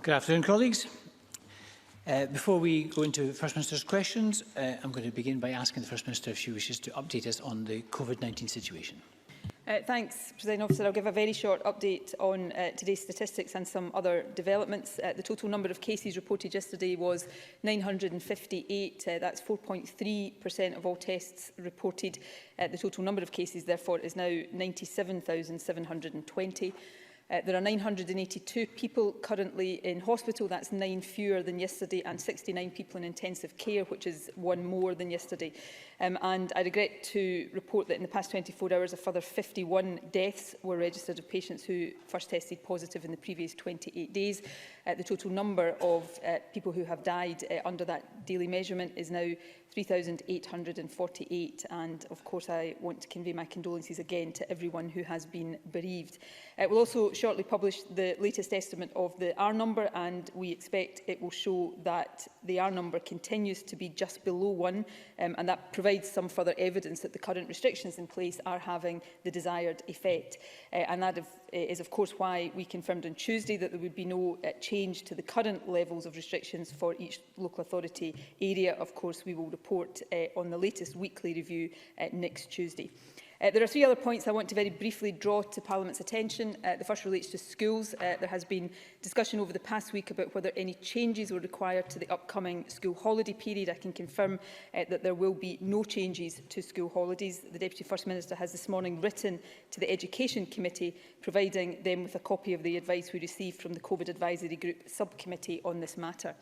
Good afternoon, colleagues. Before we go into First Minister's questions, I'm going to begin by asking the First Minister if she wishes to update us on the COVID-19 situation. Thanks, Presiding Officer. I'll give a very short update on today's statistics and some other developments. The total number of cases reported yesterday was 958. That's 4.3% of all tests reported. The total number of cases, therefore, is now 97,720. There are 982 people currently in hospital. That's 9 fewer than yesterday, and 69 people in intensive care, which is 1 more than yesterday. And I regret to report that in the past 24 hours, a further 51 deaths were registered of patients who first tested positive in the previous 28 days. The total number of people who have died under that daily measurement is now 3,848. And of course, I want to convey my condolences again to everyone who has been bereaved. We'll also shortly publish the latest estimate of the R number, and we expect it will show that the R number continues to be just below 1, and that provides some further evidence that the current restrictions in place are having the desired effect. And that is, of course, why we confirmed on Tuesday that there would be no change to the current levels of restrictions for each local authority area. Of course, we will report on the latest weekly review next Tuesday. There are 3 other points I want to very briefly draw to Parliament's attention. The first relates to schools. There has been discussion over the past week about whether any changes were required to the upcoming school holiday period. I can confirm that there will be no changes to school holidays. The Deputy First Minister has this morning written to the Education Committee, providing them with a copy of the advice we received from the COVID Advisory Group subcommittee on this matter.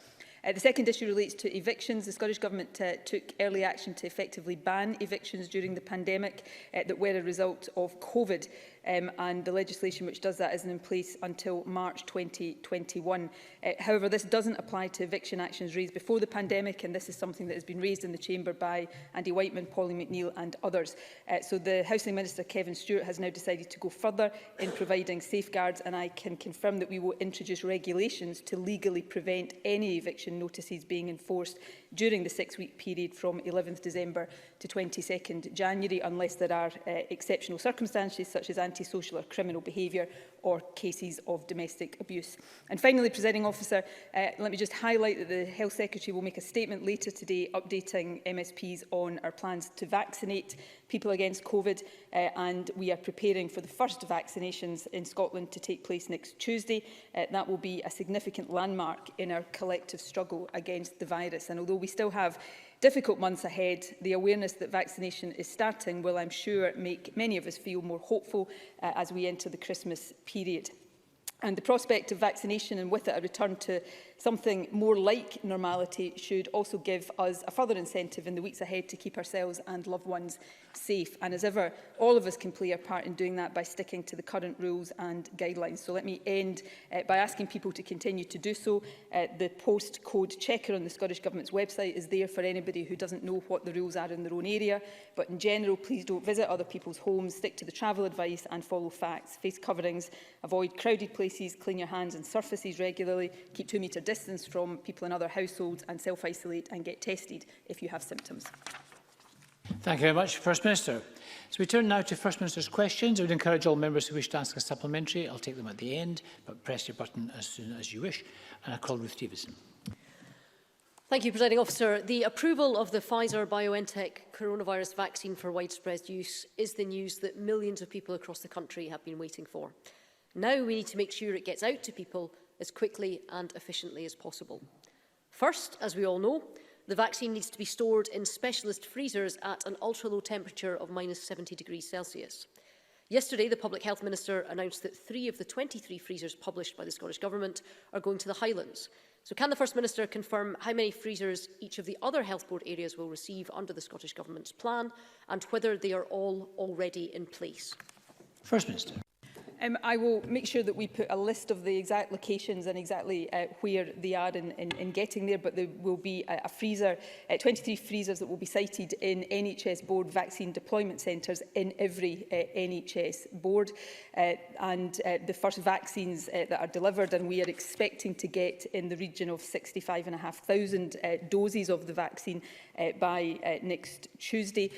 The second issue relates to evictions. The Scottish Government took early action to effectively ban evictions during the pandemic that were a result of COVID, and the legislation which does that isn't in place until March 2021. However, this doesn't apply to eviction actions raised before the pandemic, and this is something that has been raised in the Chamber by Andy Whiteman, Polly McNeill and others. So the Housing Minister, Kevin Stewart, has now decided to go further in providing safeguards, and I can confirm that we will introduce regulations to legally prevent any eviction notices being enforced during the 6-week period from 11th December to 22nd January, unless there are exceptional circumstances such as antisocial or criminal behaviour or cases of domestic abuse. And finally, Presiding Officer, let me just highlight that the Health Secretary will make a statement later today updating MSPs on our plans to vaccinate people against COVID, and we are preparing for the first vaccinations in Scotland to take place next Tuesday. That will be a significant landmark in our collective struggle against the virus. And although we still have difficult months ahead, the awareness that vaccination is starting will, I'm sure, make many of us feel more hopeful as we enter the Christmas period. And the prospect of vaccination, and with it a return to something more like normality, should also give us a further incentive in the weeks ahead to keep ourselves and loved ones safe. And as ever, all of us can play our part in doing that by sticking to the current rules and guidelines. So let me end by asking people to continue to do so. The postcode checker on the Scottish Government's website is there for anybody who doesn't know what the rules are in their own area. But in general, please don't visit other people's homes, stick to the travel advice and follow facts. Face coverings, avoid crowded places, clean your hands and surfaces regularly, keep 2-metre distance from people in other households, and self-isolate and get tested if you have symptoms. Thank you very much, First Minister. So we turn now to First Minister's questions. I would encourage all members who wish to ask a supplementary. I'll take them at the end, but press your button as soon as you wish. And I call Ruth Davidson. Thank you, Presiding Officer. The approval of the Pfizer-BioNTech coronavirus vaccine for widespread use is the news that millions of people across the country have been waiting for. Now we need to make sure it gets out to people as quickly and efficiently as possible. First, as we all know, the vaccine needs to be stored in specialist freezers at an ultra-low temperature of -70°C. Yesterday, the Public Health Minister announced that 3 of the 23 freezers published by the Scottish Government are going to the Highlands. So can the First Minister confirm how many freezers each of the other Health Board areas will receive under the Scottish Government's plan, and whether they are all already in place? First Minister. I will make sure that we put a list of the exact locations and exactly where they are in getting there, but there will be a freezer, 23 freezers that will be sited in NHS board vaccine deployment centres in every NHS board, and the first vaccines that are delivered, and we are expecting to get in the region of 65,500 doses of the vaccine by next Tuesday.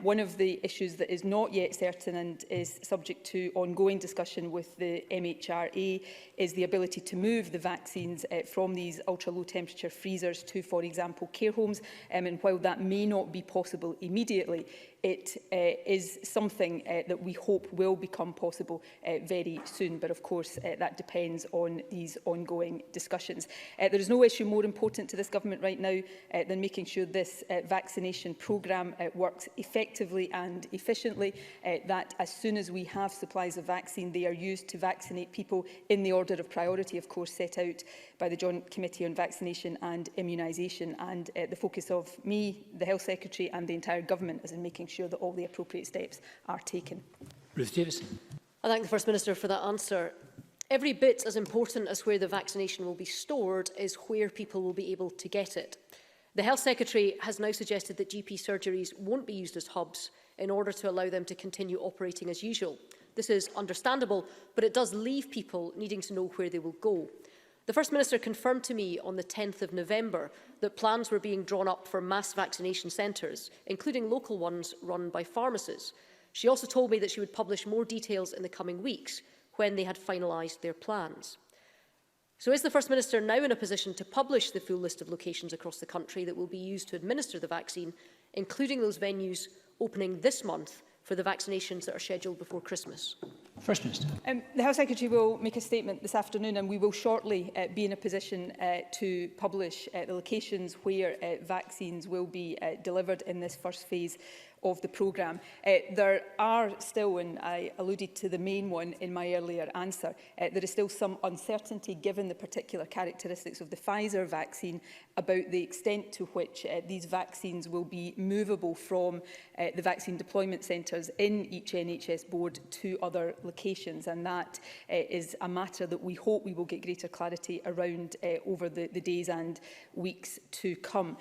One of the issues that is not yet certain and is subject to ongoing discussion discussion with the MHRA is the ability to move the vaccines from these ultra-low temperature freezers to, for example, care homes. And while that may not be possible immediately, it is something that we hope will become possible very soon. But of course, that depends on these ongoing discussions. There is no issue more important to this government right now than making sure this vaccination programme works effectively and efficiently, that as soon as we have supplies of vaccine, they are used to vaccinate people in the order of priority, of course, set out by the Joint Committee on Vaccination and Immunisation. And the focus of me, the Health Secretary and the entire government is in making sure that all the appropriate steps are taken. Ruth Davidson. I thank the First Minister for that answer. Every bit as important as where the vaccination will be stored is where people will be able to get it. The Health Secretary has now suggested that GP surgeries won't be used as hubs in order to allow them to continue operating as usual. This is understandable, but it does leave people needing to know where they will go. The First Minister confirmed to me on the 10th of November that plans were being drawn up for mass vaccination centres, including local ones run by pharmacists. She also told me that she would publish more details in the coming weeks when they had finalised their plans. So is the First Minister now in a position to publish the full list of locations across the country that will be used to administer the vaccine, including those venues opening this month for the vaccinations that are scheduled before Christmas? First Minister. The Health Secretary will make a statement this afternoon, and we will shortly be in a position to publish the locations where vaccines will be delivered in this first phase of the programme. There are still, and I alluded to the main one in my earlier answer, there is still some uncertainty given the particular characteristics of the Pfizer vaccine about the extent to which these vaccines will be movable from the vaccine deployment centres in each NHS board to other locations, and that is a matter that we hope we will get greater clarity around over the days and weeks to come.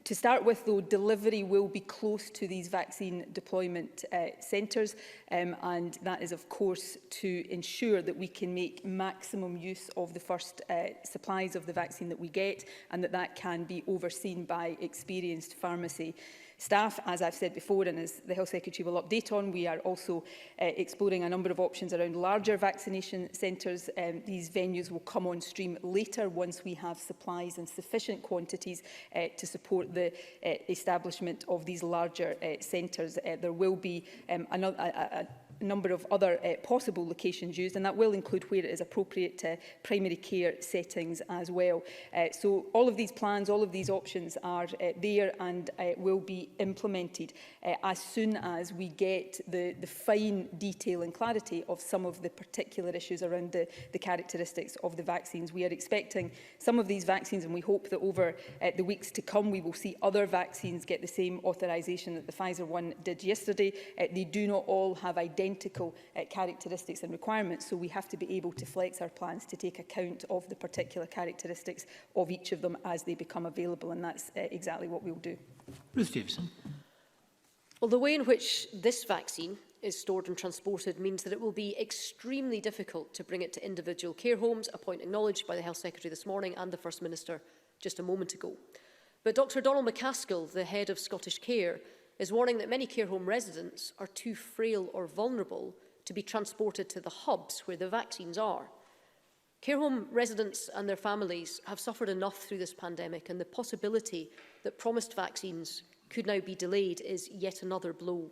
To start with, though, delivery will be close to these vaccine deployment centres, and that is, of course, to ensure that we can make maximum use of the first supplies of the vaccine that we get, and that can be overseen by experienced pharmacy staff. As I've said before, and as the Health Secretary will update on, we are also exploring a number of options around larger vaccination centres. These venues will come on stream later once we have supplies in sufficient quantities to support the establishment of these larger centres. There will be a number of other possible locations used, and that will include where it is appropriate primary care settings as well. So all of these plans, all of these options are there and will be implemented as soon as we get the fine detail and clarity of some of the particular issues around the characteristics of the vaccines. We are expecting some of these vaccines, and we hope that over the weeks to come we will see other vaccines get the same authorisation that the Pfizer one did yesterday. They do not all have identical characteristics and requirements, so we have to be able to flex our plans to take account of the particular characteristics of each of them as they become available, and that's exactly what we will do. Ruth Davidson. Well, the way in which this vaccine is stored and transported means that it will be extremely difficult to bring it to individual care homes, a point acknowledged by the Health Secretary this morning and the First Minister just a moment ago. But Dr Donald McCaskill, the head of Scottish Care, is warning that many care home residents are too frail or vulnerable to be transported to the hubs where the vaccines are. Care home residents and their families have suffered enough through this pandemic, and the possibility that promised vaccines could now be delayed is yet another blow.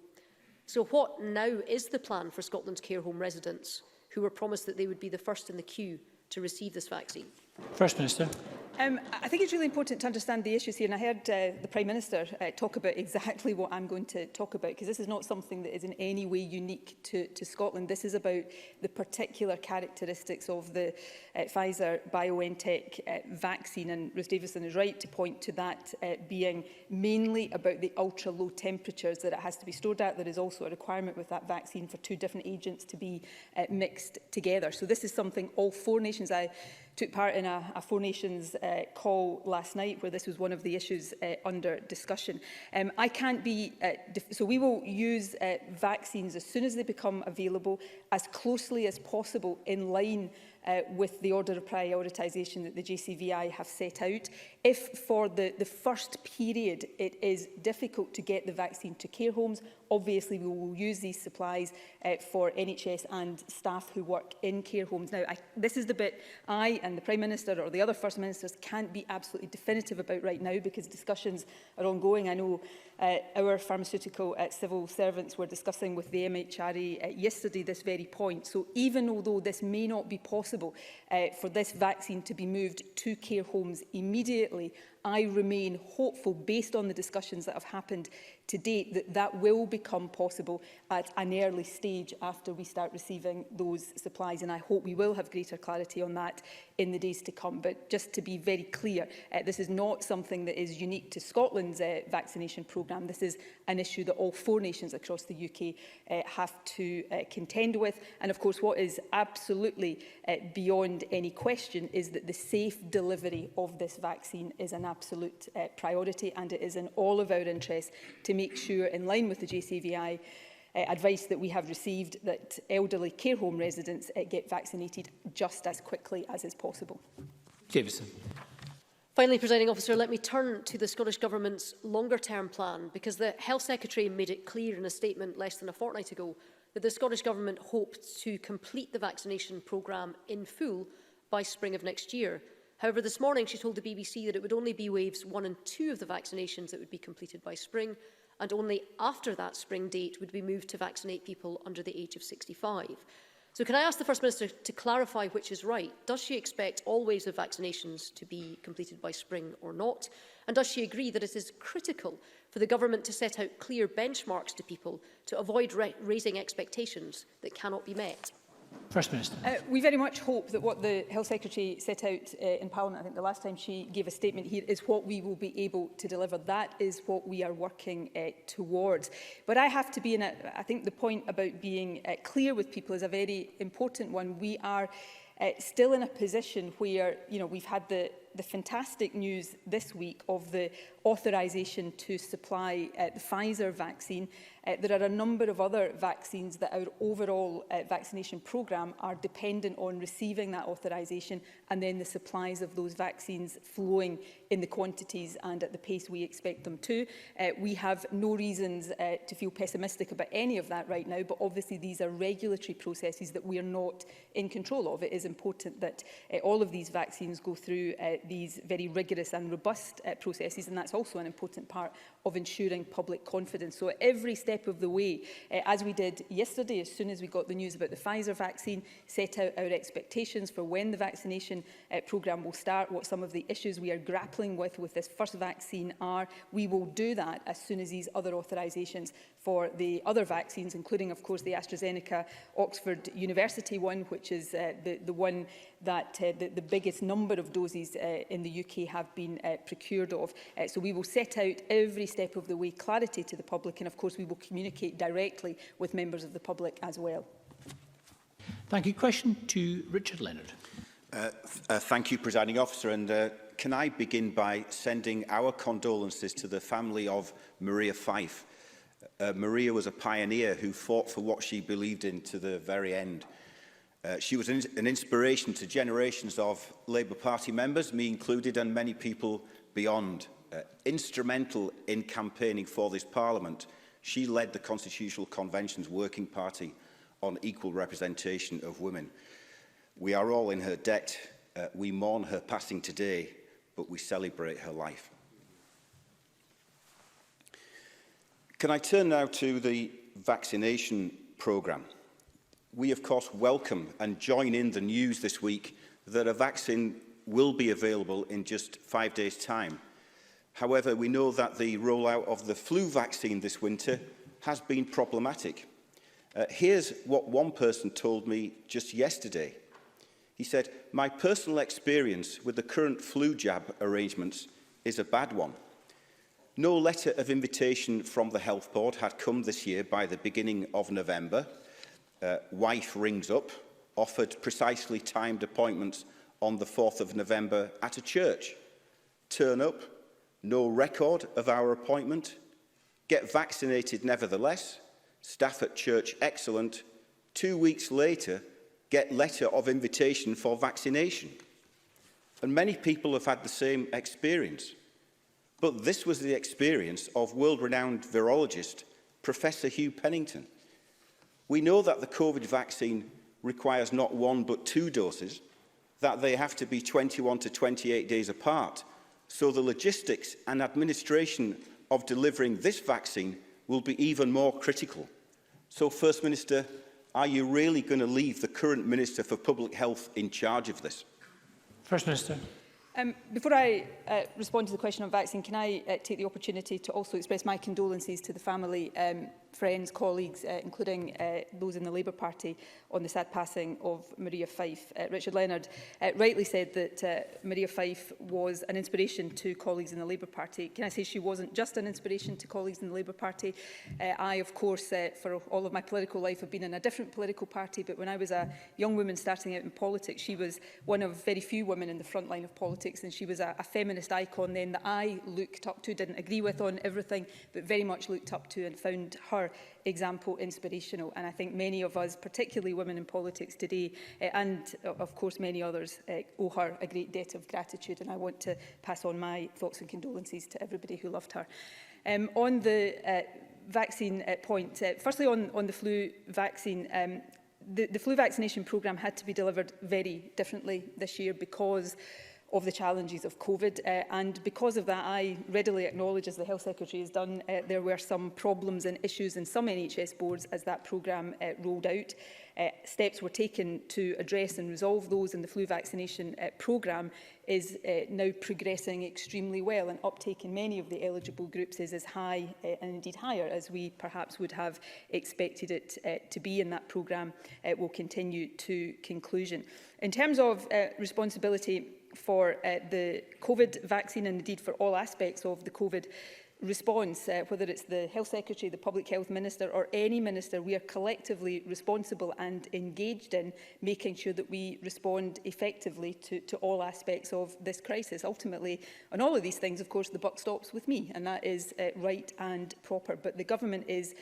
So what now is the plan for Scotland's care home residents who were promised that they would be the first in the queue to receive this vaccine? First Minister. I think it's really important to understand the issues here, and I heard the Prime Minister talk about exactly what I'm going to talk about, because this is not something that is in any way unique to Scotland. This is about the particular characteristics of the Pfizer-BioNTech vaccine, and Ruth Davidson is right to point to that being mainly about the ultra-low temperatures that it has to be stored at. There is also a requirement with that vaccine for 2 different agents to be mixed together. So this is something all 4 nations, I took part in a 4 Nations call last night where this was one of the issues under discussion. I can't be, so we will use vaccines as soon as they become available, as closely as possible in line with the order of prioritisation that the JCVI have set out. If for the first period it is difficult to get the vaccine to care homes, obviously we will use these supplies for NHS and staff who work in care homes. Now, this is the bit I and the Prime Minister or the other First Ministers can't be absolutely definitive about right now because discussions are ongoing. I know our pharmaceutical civil servants were discussing with the MHRA yesterday this very point. So even although this may not be possible for this vaccine to be moved to care homes immediately, I remain hopeful, based on the discussions that have happened to date, that that will become possible at an early stage after we start receiving those supplies. And I hope we will have greater clarity on that in the days to come. But just to be very clear, this is not something that is unique to Scotland's vaccination programme. This is an issue that all 4 nations across the UK have to contend with. And of course, what is absolutely beyond any question is that the safe delivery of this vaccine is an absolute priority, and it is in all of our interests to make sure, in line with the JCVI advice that we have received, that elderly care home residents get vaccinated just as quickly as is possible. Davison. Finally, Presiding Officer, let me turn to the Scottish Government's longer-term plan, because the Health Secretary made it clear in a statement less than a fortnight ago that the Scottish Government hoped to complete the vaccination programme in full by spring of next year. However, this morning she told the BBC that it would only be waves 1 and 2 of the vaccinations that would be completed by spring, and only after that spring date would be moved to vaccinate people under the age of 65. So can I ask the First Minister to clarify which is right? Does she expect all waves of vaccinations to be completed by spring or not? And does she agree that it is critical for the Government to set out clear benchmarks to people to avoid raising expectations that cannot be met? First Minister. We very much hope that what the Health Secretary set out in Parliament, I think the last time she gave a statement here, is what we will be able to deliver. That is what we are working towards. But I have to be in I think the point about being clear with people is a very important one. We are still in a position where, we've had the fantastic news this week of the authorisation to supply the Pfizer vaccine. There are a number of other vaccines that our overall vaccination programme are dependent on receiving that authorisation, and then the supplies of those vaccines flowing in the quantities and at the pace we expect them to. We have no reasons to feel pessimistic about any of that right now, but obviously these are regulatory processes that we are not in control of. It is important that all of these vaccines go through these very rigorous and robust processes, and that's also an important part of ensuring public confidence. So at every step of the way, as we did yesterday, as soon as we got the news about the Pfizer vaccine, set out our expectations for when the vaccination programme will start, what some of the issues we are grappling with this first vaccine are. We will do that as soon as these other authorisations for the other vaccines, including, of course, the AstraZeneca Oxford University one, which is the one that the biggest number of doses in the UK have been procured of. So we will set out every step of the way clarity to the public, and of course we will communicate directly with members of the public as well. Thank you. Question to Richard Leonard. Thank you, Presiding Officer. And can I begin by sending our condolences to the family of Maria Fife. Maria was a pioneer who fought for what she believed in to the very end. She was an inspiration to generations of Labour Party members, me included, and many people beyond. Instrumental in campaigning for this Parliament, she led the Constitutional Convention's Working Party on equal representation of women. We are all in her debt. We mourn her passing today, but we celebrate her life. Can I turn now to the vaccination programme? We, of course, welcome and join in the news this week that a vaccine will be available in just 5 days' time. However, we know that the rollout of the flu vaccine this winter has been problematic. Here's what one person told me just yesterday. He said, "My personal experience with the current flu jab arrangements is a bad one. No letter of invitation from the Health Board had come this year by the beginning of November. Wife rings up, offered precisely timed appointments on the 4th of November at a church. Turn up, no record of our appointment. Get vaccinated nevertheless. Staff at church excellent. 2 weeks later, get letter of invitation for vaccination. And many people have had the same experience. But this was the experience of world-renowned virologist Professor Hugh Pennington. We know that the COVID vaccine requires not 1 but 2 doses, that they have to be 21 to 28 days apart. So the logistics and administration of delivering this vaccine will be even more critical. So, First Minister, are you really going to leave the current Minister for Public Health in charge of this? First Minister. Before I respond to the question on vaccine, can I take the opportunity to also express my condolences to the family, friends, colleagues, including those in the Labour Party, on the sad passing of Maria Fife. Richard Leonard rightly said that Maria Fife was an inspiration to colleagues in the Labour Party. Can I say she wasn't just an inspiration to colleagues in the Labour Party? I, of course, for all of my political life, have been in a different political party, but when I was a young woman starting out in politics, she was one of very few women in the front line of politics, and she was a feminist icon then that I looked up to, didn't agree with on everything, but very much looked up to and found her example inspirational. And I think many of us, particularly women in politics today, and of course many others, owe her a great debt of gratitude, and I want to pass on my thoughts and condolences to everybody who loved her. On the vaccine point, firstly on the flu vaccine, the flu vaccination programme had to be delivered very differently this year because of the challenges of COVID, and because of that I readily acknowledge, as the Health Secretary has done, there were some problems and issues in some NHS boards as that programme rolled out. Steps were taken to address and resolve those, and the flu vaccination programme is now progressing extremely well, and uptake in many of the eligible groups is as high and indeed higher as we perhaps would have expected it to be, and that programme will continue to conclusion. In terms of responsibility for the COVID vaccine, and indeed for all aspects of the COVID response, whether it's the Health Secretary, the Public Health Minister or any Minister, we are collectively responsible and engaged in making sure that we respond effectively to all aspects of this crisis. Ultimately, on all of these things, of course, the buck stops with me, and that is right and proper. But the Government is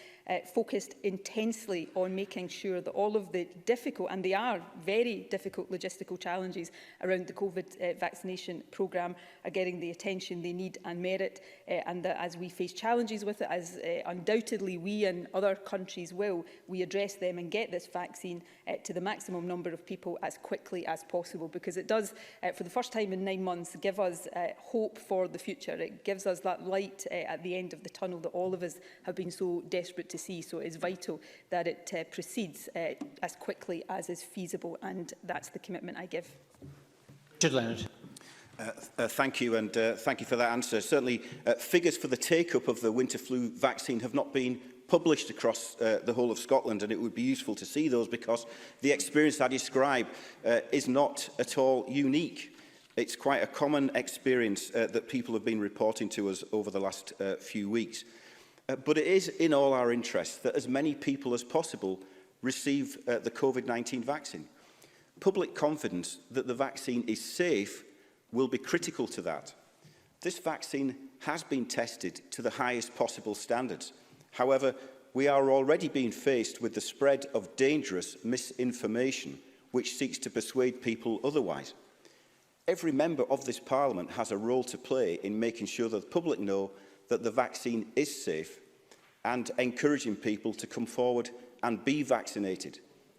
focused intensely on making sure that all of the difficult, and they are very difficult logistical challenges around the COVID vaccination programme are getting the attention they need and merit, and that as we face challenges with it, as undoubtedly we and other countries will, we address them and get this vaccine to the maximum number of people as quickly as possible, because it does, for the first time in 9 months, give us hope for the future. It gives us that light at the end of the tunnel that all of us have been so desperate to see. So it is vital that it proceeds as quickly as is feasible, and that's the commitment I give. Richard Leonard. Thank you, and thank you for that answer. Certainly, figures for the take-up of the winter flu vaccine have not been published across the whole of Scotland, and it would be useful to see those, because the experience I describe is not at all unique. It's quite a common experience that people have been reporting to us over the last few weeks. But it is in all our interests that as many people as possible receive the COVID-19 vaccine. Public confidence that the vaccine is safe will be critical to that. This vaccine has been tested to the highest possible standards. However, we are already being faced with the spread of dangerous misinformation which seeks to persuade people otherwise. Every member of this Parliament has a role to play in making sure that the public know that the vaccine is safe and encouraging people to come forward and be vaccinated.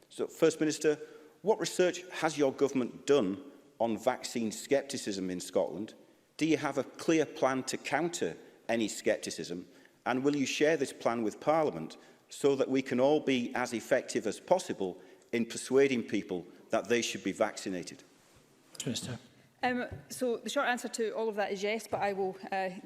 So, First Minister, what research has your government done on vaccine scepticism in Scotland? Do you have a clear plan to counter any scepticism? And will you share this plan with Parliament so that we can all be as effective as possible in persuading people that they should be vaccinated? Minister. So the short answer to all of that is yes, but I will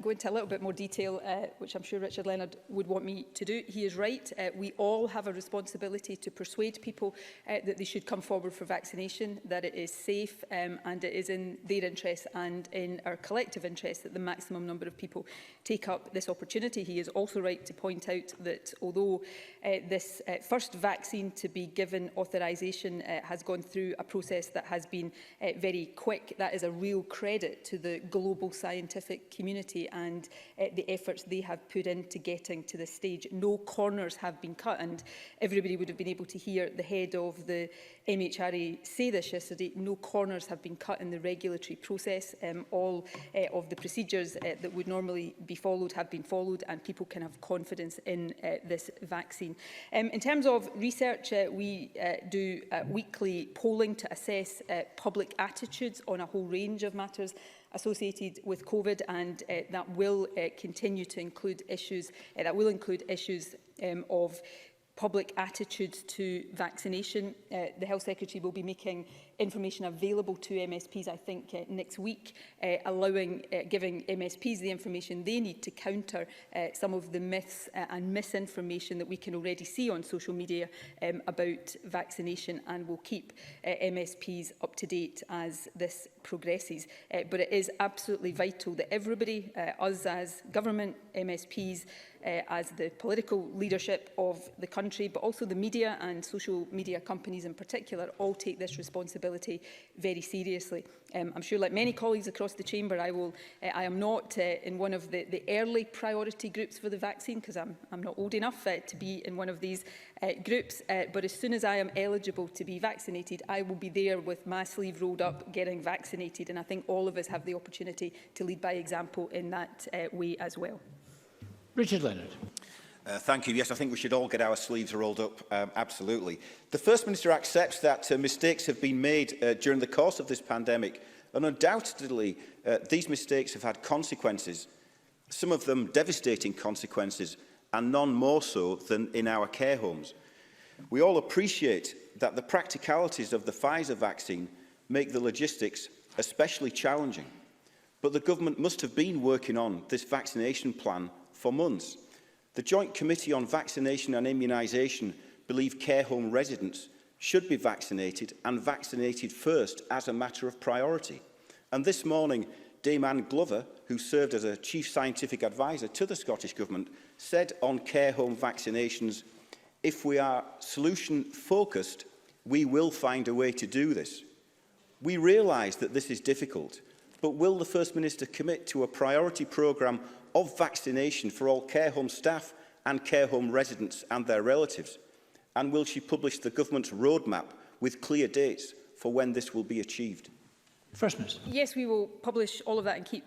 go into a little bit more detail, which I'm sure Richard Leonard would want me to do. He is right. We all have a responsibility to persuade people that they should come forward for vaccination, that it is safe, and it is in their interest and in our collective interest that the maximum number of people take up this opportunity. He is also right to point out that although this first vaccine to be given authorisation has gone through a process that has been very quick, that is a real credit to the global scientific community and the efforts they have put into getting to this stage. No corners have been cut, and everybody would have been able to hear the head of the MHRA say this yesterday. No corners have been cut in the regulatory process. All of the procedures that would normally be followed have been followed, and people can have confidence in this vaccine. In terms of research, we do weekly polling to assess public attitudes on a whole range of matters associated with COVID, and that will continue to include issues of public attitudes to vaccination. The Health Secretary will be making information available to MSPs, I think, next week, giving MSPs the information they need to counter some of the myths and misinformation that we can already see on social media about vaccination, and will keep MSPs up to date as this progresses. But it is absolutely vital that everybody, us as government, MSPs, as the political leadership of the country, but also the media and social media companies in particular, all take this responsibility very seriously. I'm sure, like many colleagues across the chamber, I am not in one of the early priority groups for the vaccine, because I'm not old enough to be in one of these groups. But as soon as I am eligible to be vaccinated, I will be there with my sleeve rolled up getting vaccinated. And I think all of us have the opportunity to lead by example in that way as well. Richard Leonard. Thank you. Yes, I think we should all get our sleeves rolled up, absolutely. The First Minister accepts that mistakes have been made during the course of this pandemic, and undoubtedly these mistakes have had consequences, some of them devastating consequences, and none more so than in our care homes. We all appreciate that the practicalities of the Pfizer vaccine make the logistics especially challenging, but the government must have been working on this vaccination plan for months. The Joint Committee on Vaccination and Immunisation believe care home residents should be vaccinated, and vaccinated first as a matter of priority. And this morning, Dame Anne Glover, who served as a Chief Scientific Advisor to the Scottish Government, said on care home vaccinations, "If we are solution-focused, we will find a way to do this." We realise that this is difficult, but will the First Minister commit to a priority programme of vaccination for all care home staff and care home residents and their relatives? And will she publish the government's roadmap with clear dates for when this will be achieved? First Minister. Yes, we will publish all of that and keep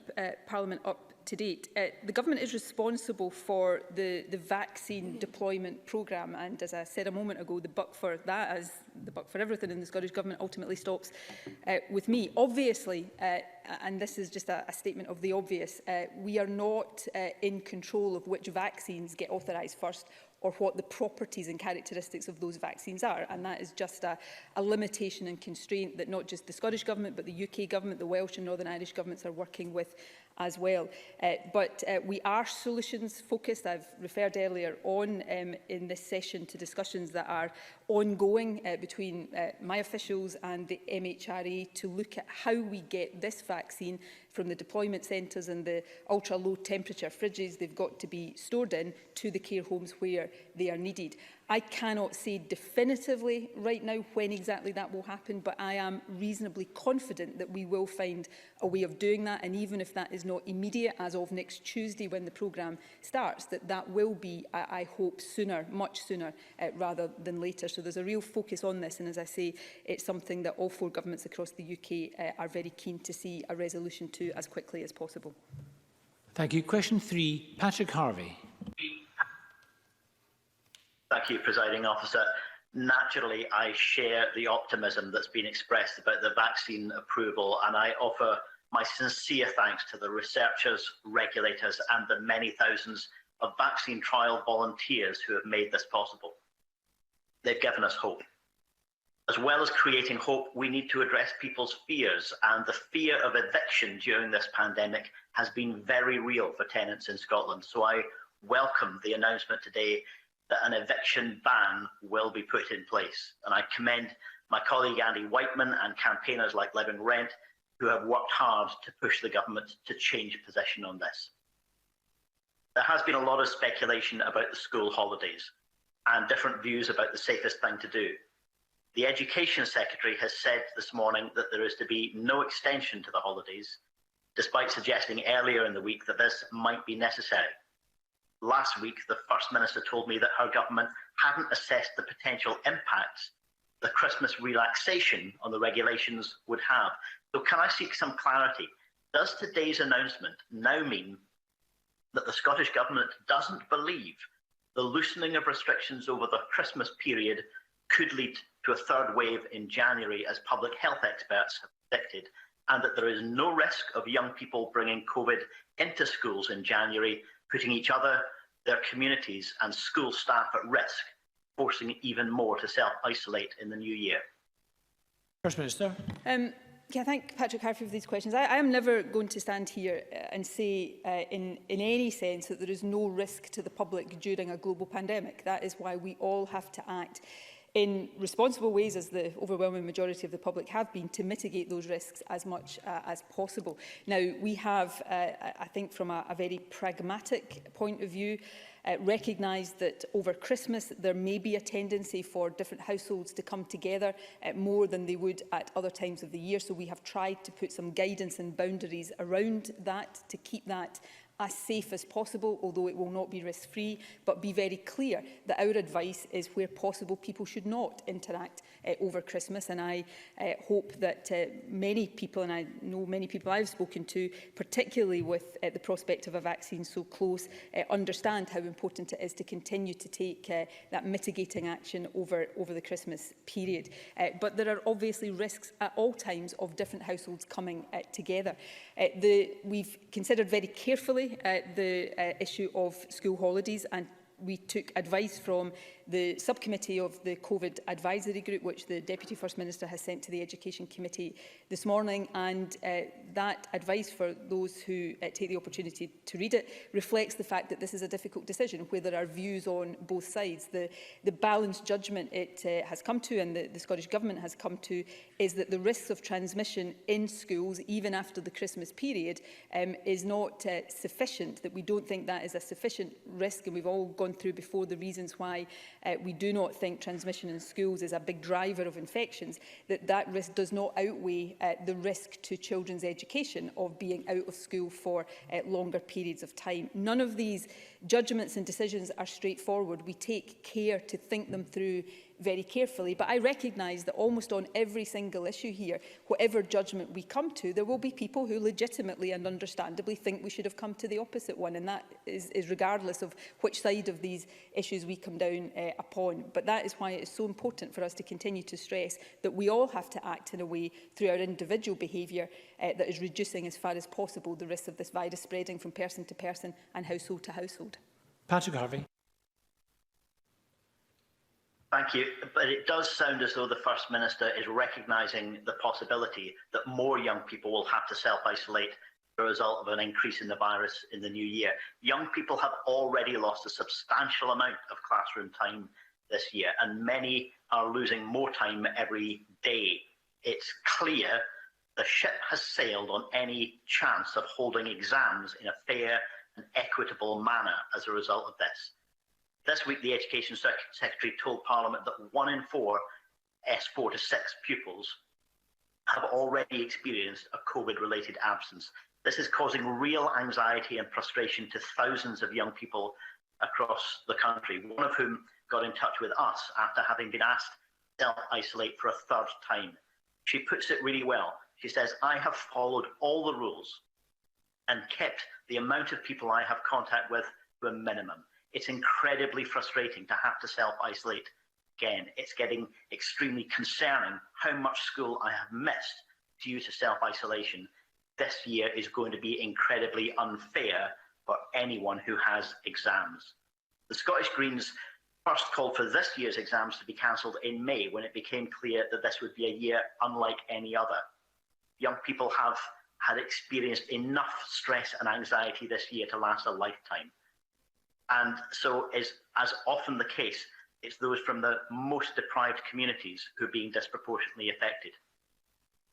Parliament up to date. The government is responsible for the vaccine deployment programme, and as I said a moment ago, the buck for that, as the buck for everything in the Scottish Government, ultimately stops with me. Obviously, and this is just a statement of the obvious, we are not in control of which vaccines get authorised first, or what the properties and characteristics of those vaccines are. And that is just a limitation and constraint that not just the Scottish Government, but the UK Government, the Welsh and Northern Irish Governments are working with as well. But we are solutions focused. I've referred earlier on in this session to discussions that are ongoing between my officials and the MHRA to look at how we get this vaccine from the deployment centres and the ultra-low temperature fridges they've got to be stored in to the care homes where they are needed. I cannot say definitively right now when exactly that will happen, but I am reasonably confident that we will find a way of doing that. And even if that is not immediate, as of next Tuesday when the programme starts, that will be, I hope, sooner, much sooner, rather than later. So there's a real focus on this. And as I say, it's something that all 4 governments across the UK are very keen to see a resolution to as quickly as possible. Thank you. Question 3, Patrick Harvey. Thank you, Presiding Officer. Naturally, I share the optimism that's been expressed about the vaccine approval, and I offer my sincere thanks to the researchers, regulators, and the many thousands of vaccine trial volunteers who have made this possible. They've given us hope. As well as creating hope, we need to address people's fears, and the fear of eviction during this pandemic has been very real for tenants in Scotland. So I welcome the announcement today that an eviction ban will be put in place. And I commend my colleague Andy Whiteman and campaigners like Living Rent who have worked hard to push the government to change position on this. There has been a lot of speculation about the school holidays and different views about the safest thing to do. The Education Secretary has said this morning that there is to be no extension to the holidays, despite suggesting earlier in the week that this might be necessary. Last week, the First Minister told me that her government hadn't assessed the potential impacts the Christmas relaxation on the regulations would have. So can I seek some clarity? Does today's announcement now mean that the Scottish Government doesn't believe the loosening of restrictions over the Christmas period could lead to a third wave in January, as public health experts have predicted, and that there is no risk of young people bringing COVID into schools in January, putting each other, their communities and school staff at risk, forcing even more to self-isolate in the new year? First Minister. Yeah, thank Patrick Harvey for these questions. I am never going to stand here and say in any sense that there is no risk to the public during a global pandemic. That is why we all have to act in responsible ways, as the overwhelming majority of the public have been, to mitigate those risks as much as possible. Now, we have, I think from a very pragmatic point of view, recognised that over Christmas there may be a tendency for different households to come together more than they would at other times of the year. So we have tried to put some guidance and boundaries around that to keep that as safe as possible, although it will not be risk-free, but be very clear that our advice is where possible people should not interact over Christmas. And I hope that many people, and I know many people I've spoken to, particularly with the prospect of a vaccine so close, understand how important it is to continue to take that mitigating action over the Christmas period. But there are obviously risks at all times of different households coming together. We've considered very carefully the issue of school holidays, and we took advice from the subcommittee of the COVID advisory group, which the Deputy First Minister has sent to the Education Committee this morning, and that advice, for those who take the opportunity to read it, reflects the fact that this is a difficult decision where there are views on both sides. The balanced judgment it has come to, and the Scottish Government has come to, is that the risks of transmission in schools, even after the Christmas period, is not sufficient, that we don't think that is a sufficient risk, and we've all gone through before the reasons why we do not think transmission in schools is a big driver of infections, that risk does not outweigh the risk to children's education of being out of school for longer periods of time. None of these judgments and decisions are straightforward. We take care to think them through very carefully, but I recognise that almost on every single issue here, whatever judgment we come to, there will be people who legitimately and understandably think we should have come to the opposite one, and that is regardless of which side of these issues we come down upon. But that is why it is so important for us to continue to stress that we all have to act in a way through our individual behaviour that is reducing as far as possible the risk of this virus spreading from person to person and household to household. Patrick Harvey. Thank you. But it does sound as though the First Minister is recognising the possibility that more young people will have to self-isolate as a result of an increase in the virus in the new year. Young people have already lost a substantial amount of classroom time this year, and many are losing more time every day. It's clear the ship has sailed on any chance of holding exams in a fair and equitable manner as a result of this. This week, the Education Secretary told Parliament that 1 in 4 S4 to 6 pupils have already experienced a COVID-related absence. This is causing real anxiety and frustration to thousands of young people across the country, one of whom got in touch with us after having been asked to self-isolate for a third time. She puts it really well. She says, "I have followed all the rules and kept the amount of people I have contact with to a minimum. It's incredibly frustrating to have to self-isolate again. It's getting extremely concerning how much school I have missed due to self-isolation. This year is going to be incredibly unfair for anyone who has exams." The Scottish Greens first called for this year's exams to be cancelled in May, when it became clear that this would be a year unlike any other. Young people have had experienced enough stress and anxiety this year to last a lifetime. And so, as often the case, it's those from the most deprived communities who are being disproportionately affected.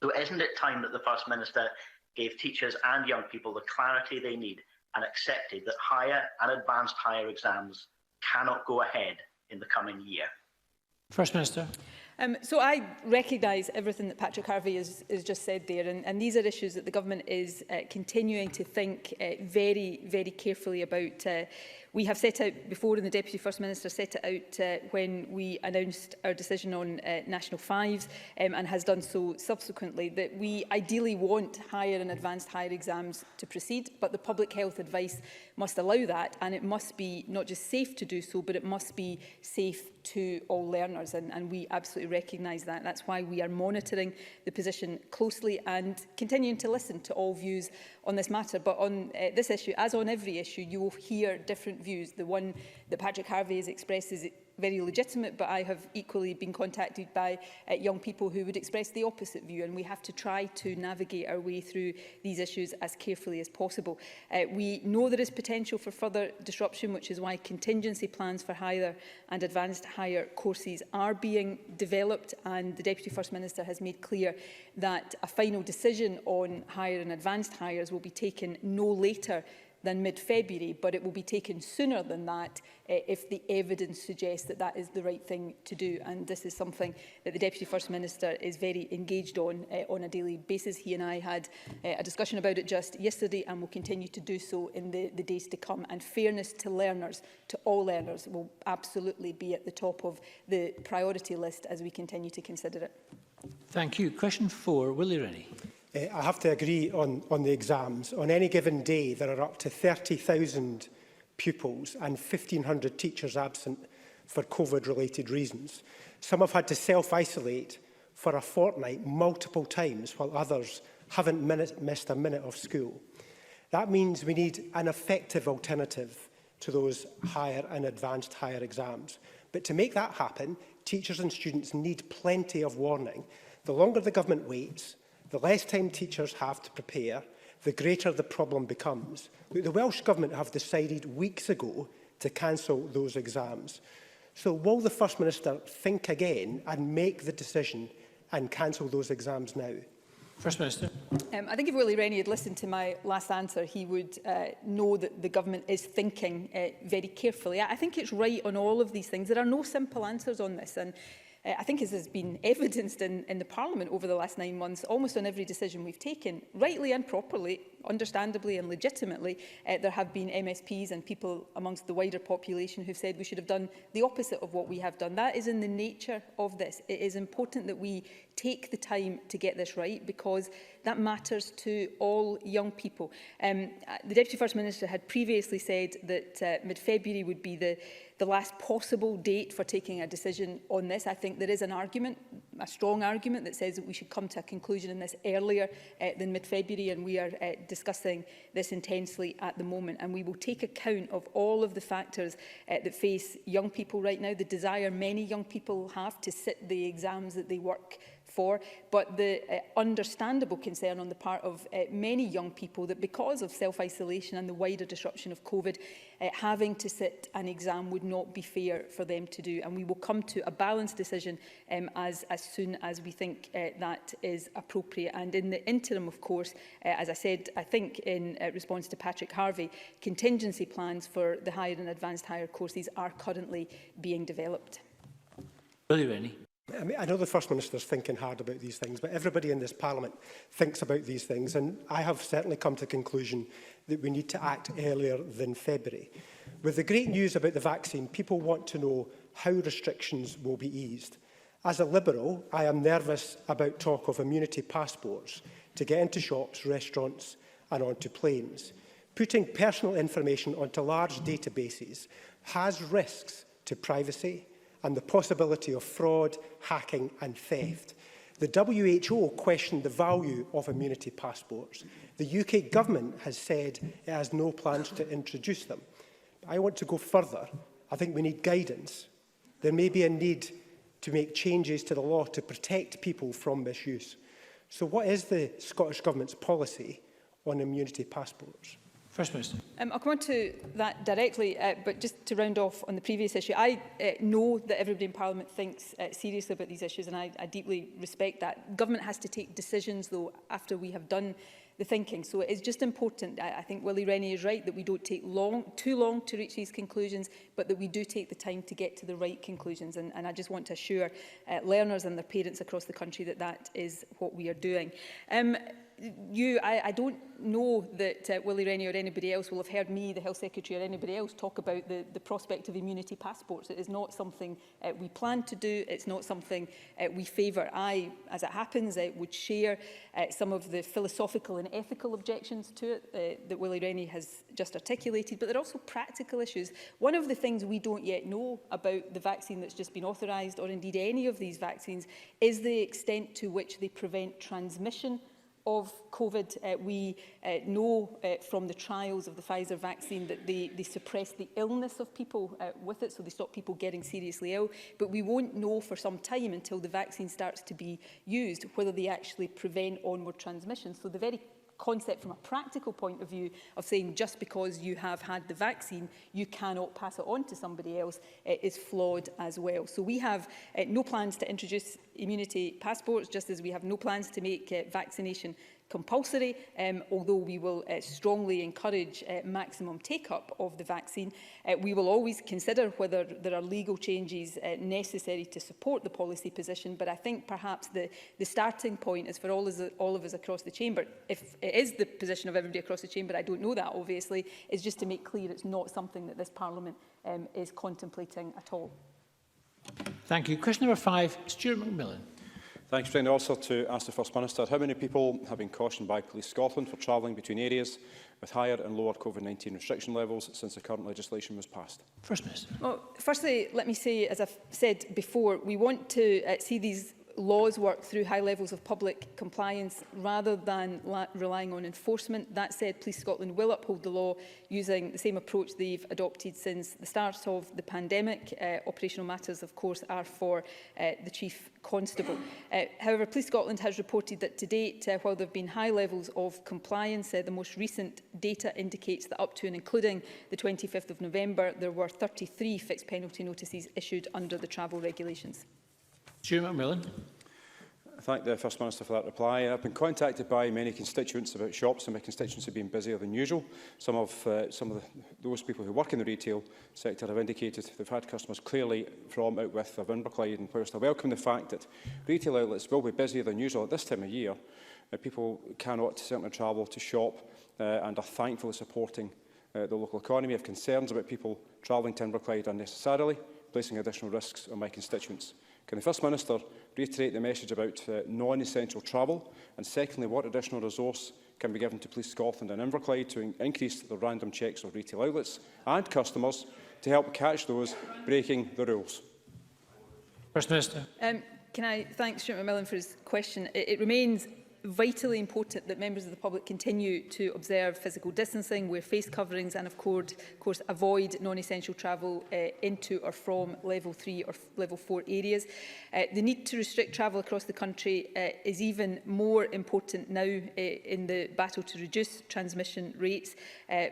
So isn't it time that the First Minister gave teachers and young people the clarity they need and accepted that higher and advanced higher exams cannot go ahead in the coming year? First Minister. So I recognise everything that Patrick Harvey has just said there, and these are issues that the government is continuing to think very, very carefully about. We have set out before, and the Deputy First Minister set it out when we announced our decision on National Fives, and has done so subsequently, that we ideally want higher and advanced higher exams to proceed, but the public health advice must allow that, and it must be not just safe to do so, but it must be safe to all learners, and we absolutely recognise that. That's why we are monitoring the position closely and continuing to listen to all views on this matter. But on this issue, as on every issue, you will hear different views. The one that Patrick Harvey has expressed is very legitimate, but I have equally been contacted by young people who would express the opposite view, and we have to try to navigate our way through these issues as carefully as possible. We know there is potential for further disruption, which is why contingency plans for higher and advanced higher courses are being developed, and the Deputy First Minister has made clear that a final decision on higher and advanced hires will be taken no later than mid-February, but it will be taken sooner than that if the evidence suggests that that is the right thing to do. And this is something that the Deputy First Minister is very engaged on a daily basis. He and I had a discussion about it just yesterday, and will continue to do so in the days to come. And fairness to learners, to all learners, will absolutely be at the top of the priority list as we continue to consider it. Thank you. Question 4, Willie Rennie. I have to agree on the exams. On any given day, there are up to 30,000 pupils and 1,500 teachers absent for COVID-related reasons. Some have had to self-isolate for a fortnight multiple times, while others haven't missed a minute of school. That means we need an effective alternative to those higher and advanced higher exams. But to make that happen, teachers and students need plenty of warning. The longer the government waits, the less time teachers have to prepare, the greater the problem becomes. The Welsh Government have decided weeks ago to cancel those exams. So will the First Minister think again and make the decision and cancel those exams now? First Minister. I think if Willie Rennie had listened to my last answer, he would know that the government is thinking very carefully. I think it's right on all of these things. There are no simple answers on this, and I think as has been evidenced in the Parliament over the last 9 months, almost on every decision we've taken, rightly and properly, understandably and legitimately, there have been MSPs and people amongst the wider population who've said we should have done the opposite of what we have done. That is in the nature of this. It is important that we take the time to get this right, because that matters to all young people. The Deputy First Minister had previously said that mid-February would be the last possible date for taking a decision on this. I think there is an argument, a strong argument, that says that we should come to a conclusion in this earlier than mid-February, and we are discussing this intensely at the moment. And we will take account of all of the factors that face young people right now, the desire many young people have to sit the exams that they work for, but the understandable concern on the part of many young people that because of self-isolation and the wider disruption of COVID, having to sit an exam would not be fair for them to do. And we will come to a balanced decision as soon as we think that is appropriate. And in the interim, of course, as I said, I think in response to Patrick Harvey, contingency plans for the higher and advanced higher courses are currently being developed. Willie Rennie. I know the First Minister's thinking hard about these things, but everybody in this Parliament thinks about these things, and I have certainly come to the conclusion that we need to act earlier than February. With the great news about the vaccine, people want to know how restrictions will be eased. As a Liberal, I am nervous about talk of immunity passports to get into shops, restaurants and onto planes. Putting personal information onto large databases has risks to privacy and the possibility of fraud, hacking and theft. The WHO questioned the value of immunity passports. The UK government has said it has no plans to introduce them. I want to go further. I think we need guidance. There may be a need to make changes to the law to protect people from misuse. So what is the Scottish Government's policy on immunity passports? First Minister. I'll come on to that directly, but just to round off on the previous issue, I know that everybody in Parliament thinks seriously about these issues, and I deeply respect that. Government has to take decisions, though, after we have done the thinking. So it is just important, I think Willie Rennie is right, that we don't take too long to reach these conclusions, but that we do take the time to get to the right conclusions. And I just want to assure learners and their parents across the country that that is what we are doing. I don't know that Willie Rennie or anybody else will have heard me, the Health Secretary, or anybody else talk about the prospect of immunity passports. It is not something we plan to do. It's not something we favour. I, as it happens, would share some of the philosophical and ethical objections to it that Willie Rennie has just articulated, but there are also practical issues. One of the things we don't yet know about the vaccine that's just been authorised, or indeed any of these vaccines, is the extent to which they prevent transmission of COVID. We know from the trials of the Pfizer vaccine that they suppress the illness of people with it, so they stop people getting seriously ill. But we won't know for some time until the vaccine starts to be used whether they actually prevent onward transmission. So the very concept from a practical point of view of saying just because you have had the vaccine you cannot pass it on to somebody else is flawed as well. So we have no plans to introduce immunity passports, just as we have no plans to make vaccination compulsory, although we will strongly encourage maximum take-up of the vaccine. We will always consider whether there are legal changes necessary to support the policy position, but I think perhaps the starting point is for all of us across the chamber, if it is the position of everybody across the chamber, I don't know that obviously, is just to make clear it's not something that this Parliament is contemplating at all. Thank you. Question number 5, Stuart McMillan. Thanks, President. Also to ask the First Minister, how many people have been cautioned by Police Scotland for travelling between areas with higher and lower COVID-19 restriction levels since the current legislation was passed? First Minister. Well, firstly, let me say, as I've said before, we want to see these laws work through high levels of public compliance rather than relying on enforcement. That said, Police Scotland will uphold the law using the same approach they've adopted since the start of the pandemic. Operational matters, of course, are for the Chief Constable. However, Police Scotland has reported that to date, while there have been high levels of compliance, the most recent data indicates that up to and including the 25th of November, there were 33 fixed penalty notices issued under the travel regulations. Stuart McMillan. I thank the First Minister for that reply. I've been contacted by many constituents about shops, and my constituents have been busier than usual. Some of those people who work in the retail sector have indicated they've had customers clearly from out with of Inverclyde, and whilst I welcome the fact that retail outlets will be busier than usual at this time of year, people cannot certainly travel to shop and are thankfully supporting the local economy. I have concerns about people travelling to Inverclyde unnecessarily, placing additional risks on my constituents. Can the First Minister reiterate the message about non-essential travel? And secondly, what additional resource can be given to Police Scotland and Inverclyde to increase the random checks of retail outlets and customers to help catch those breaking the rules? First Minister. Can I thank Stuart McMillan for his question? It remains vitally important that members of the public continue to observe physical distancing, wear face coverings and of course avoid non-essential travel into or from level 3 or level 4 areas. The need to restrict travel across the country is even more important now in the battle to reduce transmission rates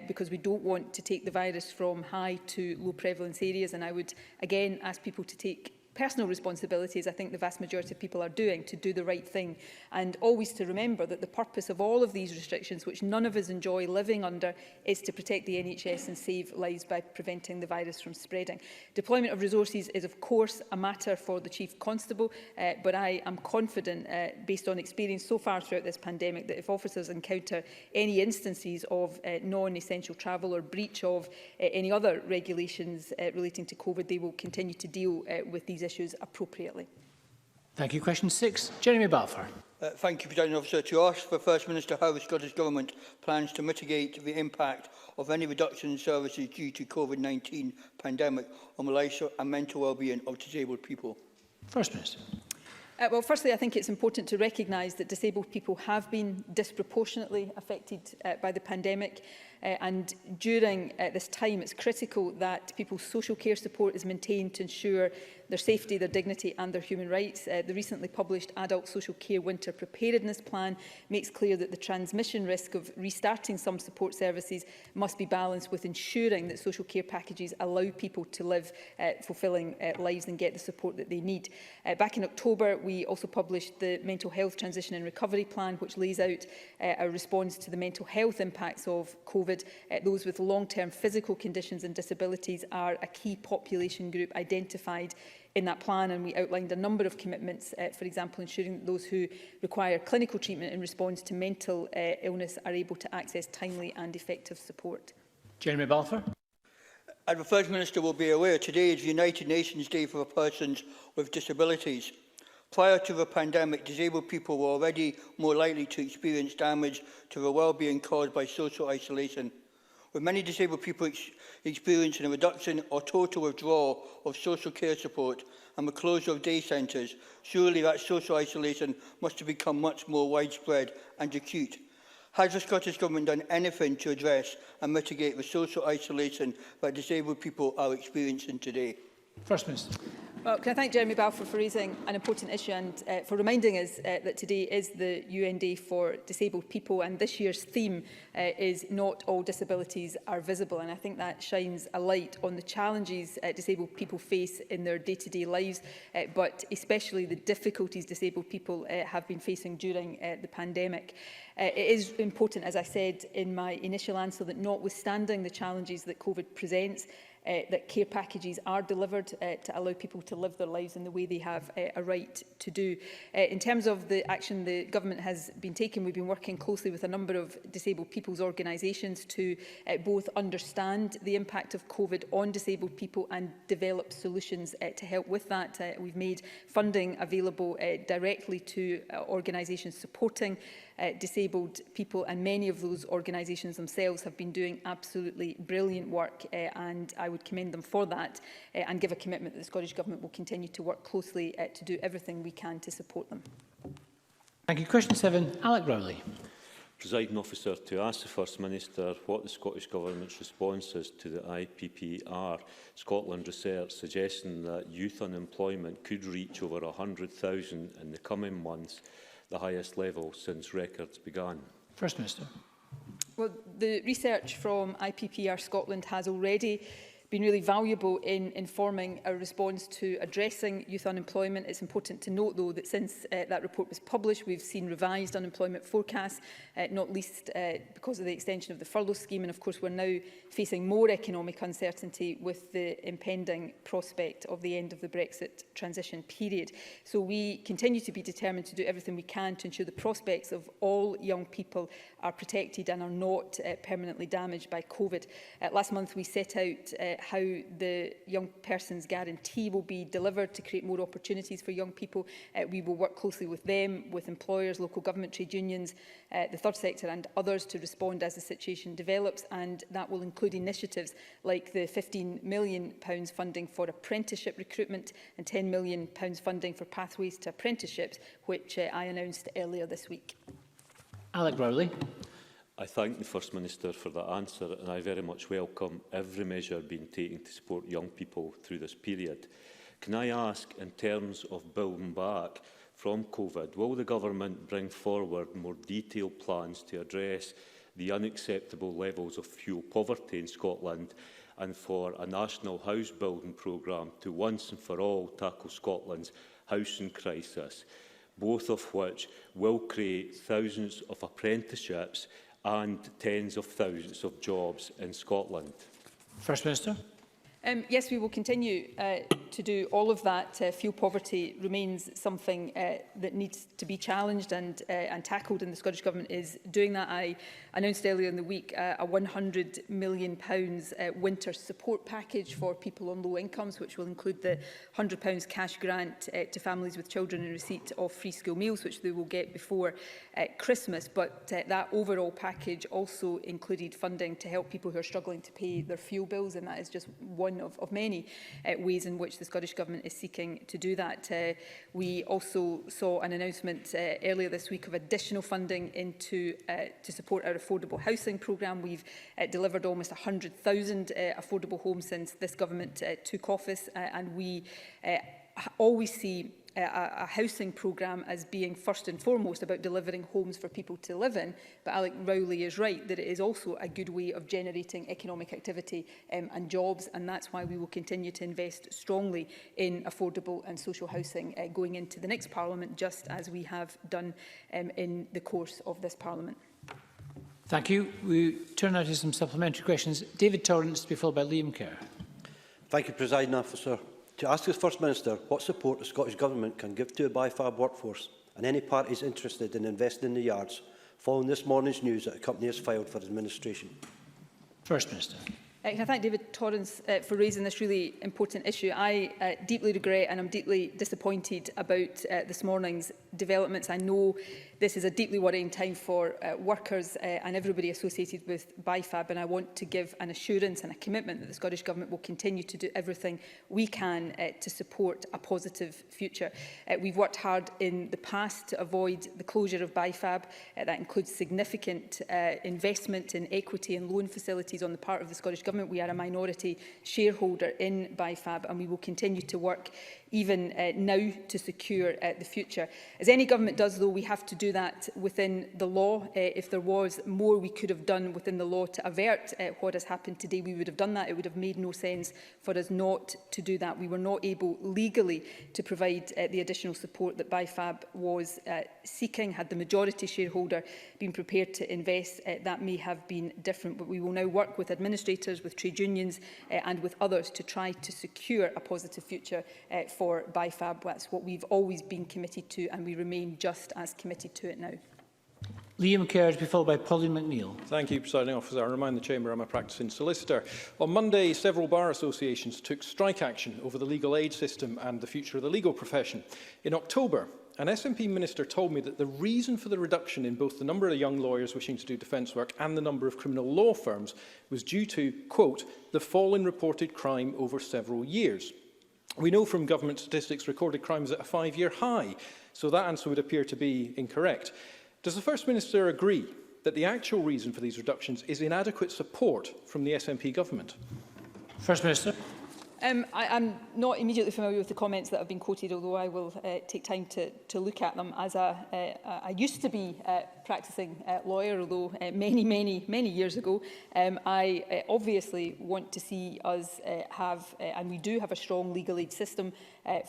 because we don't want to take the virus from high to low prevalence areas, and I would again ask people to take personal responsibilities, I think the vast majority of people are doing, to do the right thing, and always to remember that the purpose of all of these restrictions, which none of us enjoy living under, is to protect the NHS and save lives by preventing the virus from spreading. Deployment of resources is of course a matter for the Chief Constable, but I am confident, based on experience so far throughout this pandemic, that if officers encounter any instances of non-essential travel or breach of any other regulations relating to COVID, they will continue to deal with these issues appropriately. Thank you. Question 6, Jeremy Balfour. Thank you, Presiding Officer. To ask the First Minister how the Scottish Government plans to mitigate the impact of any reduction in services due to COVID-19 pandemic on the life and mental well-being of disabled people. First Minister. Well, firstly, I think it's important to recognise that disabled people have been disproportionately affected by the pandemic. And during this time, it's critical that people's social care support is maintained to ensure their safety, their dignity and their human rights. The recently published Adult Social Care Winter Preparedness Plan makes clear that the transmission risk of restarting some support services must be balanced with ensuring that social care packages allow people to live fulfilling lives and get the support that they need. Back in October, we also published the Mental Health Transition and Recovery Plan, which lays out a response to the mental health impacts of COVID. Those with long-term physical conditions and disabilities are a key population group identified in that plan, and we outlined a number of commitments, for example, ensuring that those who require clinical treatment in response to mental illness are able to access timely and effective support. Jeremy Balfour. As the First Minister will be aware, today is United Nations Day for persons with disabilities. Prior to the pandemic, disabled people were already more likely to experience damage to their well-being caused by social isolation. With many disabled people experiencing a reduction or total withdrawal of social care support and the closure of day centres, surely that social isolation must have become much more widespread and acute. Has the Scottish Government done anything to address and mitigate the social isolation that disabled people are experiencing today? First Minister. Well, can I thank Jeremy Balfour for raising an important issue and for reminding us that today is the UN Day for Disabled People, and this year's theme is Not All Disabilities Are Visible, and I think that shines a light on the challenges disabled people face in their day-to-day lives, but especially the difficulties disabled people have been facing during the pandemic. It is important, as I said in my initial answer, that notwithstanding the challenges that COVID presents, that care packages are delivered to allow people to live their lives in the way they have a right to do. In terms of the action the Government has been taking, we've been working closely with a number of disabled people's organisations to both understand the impact of COVID on disabled people and develop solutions to help with that. We've made funding available directly to organisations supporting disabled people, and many of those organisations themselves have been doing absolutely brilliant work, and I would commend them for that and give a commitment that the Scottish Government will continue to work closely to do everything we can to support them. Thank you. Question 7, Alec Rowley. Presiding Officer, to ask the First Minister what the Scottish Government's response is to the IPPR Scotland research suggesting that youth unemployment could reach over 100,000 in the coming months, the highest level since records began. First Minister. Well, the research from IPPR Scotland has already been really valuable in informing a response to addressing youth unemployment. It's important to note, though, that since that report was published, we've seen revised unemployment forecasts, not least because of the extension of the furlough scheme. And of course, we're now facing more economic uncertainty with the impending prospect of the end of the Brexit transition period. So we continue to be determined to do everything we can to ensure the prospects of all young people are protected and are not permanently damaged by COVID. Last month, we set out how the Young Persons Guarantee will be delivered to create more opportunities for young people. We will work closely with them, with employers, local government, trade unions, the third sector and others to respond as the situation develops, and that will include initiatives like the £15 million funding for apprenticeship recruitment and £10 million funding for pathways to apprenticeships, which I announced earlier this week. Alec Rowley. I thank the First Minister for that answer, and I very much welcome every measure being taken to support young people through this period. Can I ask, in terms of building back from COVID, will the Government bring forward more detailed plans to address the unacceptable levels of fuel poverty in Scotland and for a national house building programme to once and for all tackle Scotland's housing crisis, both of which will create thousands of apprenticeships and tens of thousands of jobs in Scotland? First Minister. Yes, we will continue to do all of that. Fuel poverty remains something that needs to be challenged and tackled, and the Scottish Government is doing that. I announced earlier in the week a £100 million winter support package for people on low incomes, which will include the £100 cash grant to families with children in receipt of free school meals, which they will get before Christmas. But that overall package also included funding to help people who are struggling to pay their fuel bills, and that is just one one of many ways in which the Scottish Government is seeking to do that. We also saw an announcement earlier this week of additional funding into to support our affordable housing programme. We've delivered almost 100,000 affordable homes since this government took office, and we always see a housing programme as being first and foremost about delivering homes for people to live in. But Alec Rowley is right that it is also a good way of generating economic activity and jobs, and that's why we will continue to invest strongly in affordable and social housing going into the next Parliament, just as we have done in the course of this Parliament. Thank you. We turn now to some supplementary questions. David Torrance to be followed by Liam Kerr. Thank you, Presiding Officer. To ask the First Minister what support the Scottish Government can give to a BIFAB workforce and any parties interested in investing in the yards following this morning's news that the company has filed for administration. First Minister. Can I thank David Torrance for raising this really important issue. I deeply regret and I'm deeply disappointed about this morning's developments. I know this is a deeply worrying time for workers and everybody associated with BIFAB, and I want to give an assurance and a commitment that the Scottish Government will continue to do everything we can to support a positive future. We've worked hard in the past to avoid the closure of BIFAB. That includes significant investment in equity and loan facilities on the part of the Scottish Government. We are a minority shareholder in BIFAB, and we will continue to work even now to secure the future. As any government does, though, we have to do that within the law. If there was more we could have done within the law to avert what has happened today, we would have done that. It would have made no sense for us not to do that. We were not able legally to provide the additional support that BIFAB was seeking. Had the majority shareholder been prepared to invest, that may have been different. But we will now work with administrators, with trade unions and with others to try to secure a positive future for BIFAB. That's what we've always been committed to, and we remain just as committed to it now. Liam Kerr to be followed by Pauline McNeill. Thank you, Presiding Officer. I remind the Chamber I'm a practising solicitor. On Monday, several bar associations took strike action over the legal aid system and the future of the legal profession. In October, an SNP minister told me that the reason for the reduction in both the number of young lawyers wishing to do defence work and the number of criminal law firms was due to, quote, the fall in reported crime over several years. We know from government statistics recorded crime is at a 5-year high, so that answer would appear to be incorrect. Does the First Minister agree that the actual reason for these reductions is inadequate support from the SNP government? First Minister. I'm not immediately familiar with the comments that have been quoted, although I will take time to look at them. As I used to be a practising lawyer, although many years ago, I obviously want to see us have, and we do have a strong legal aid system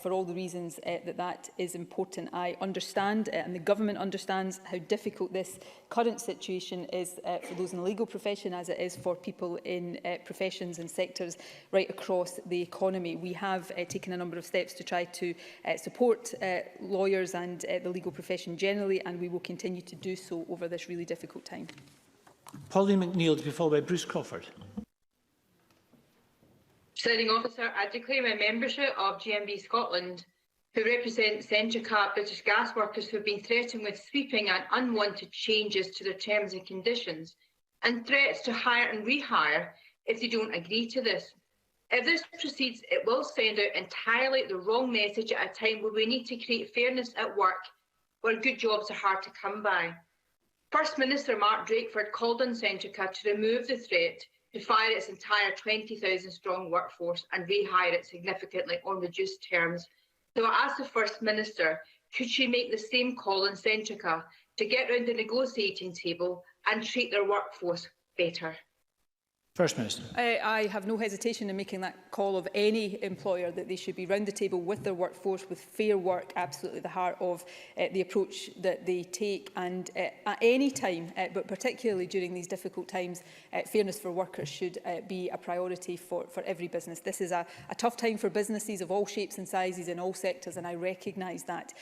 for all the reasons that is important. I understand, and the government understands, how difficult this current situation is for those in the legal profession, as it is for people in professions and sectors right across the economy. We have taken a number of steps to try to support lawyers and the legal profession generally, and we will continue to do so over this really difficult time. Pauline McNeill to be followed by Bruce Crawford. Presiding Officer, I declare my membership of GMB Scotland, who represent Centrica British gas workers who have been threatened with sweeping and unwanted changes to their terms and conditions, and threats to hire and rehire if they don't agree to this. If this proceeds, it will send out entirely the wrong message at a time where we need to create fairness at work, where good jobs are hard to come by. First Minister Mark Drakeford called on Centrica to remove the threat, to fire its entire 20,000 strong workforce and rehire it significantly on reduced terms. So I asked the First Minister, could she make the same call on Centrica to get round the negotiating table and treat their workforce better? First Minister. I have no hesitation in making that call of any employer that they should be round the table with their workforce, with fair work, absolutely the heart of the approach that they take. And at any time, but particularly during these difficult times, fairness for workers should be a priority for every business. This is a tough time for businesses of all shapes and sizes in all sectors, and I recognise that.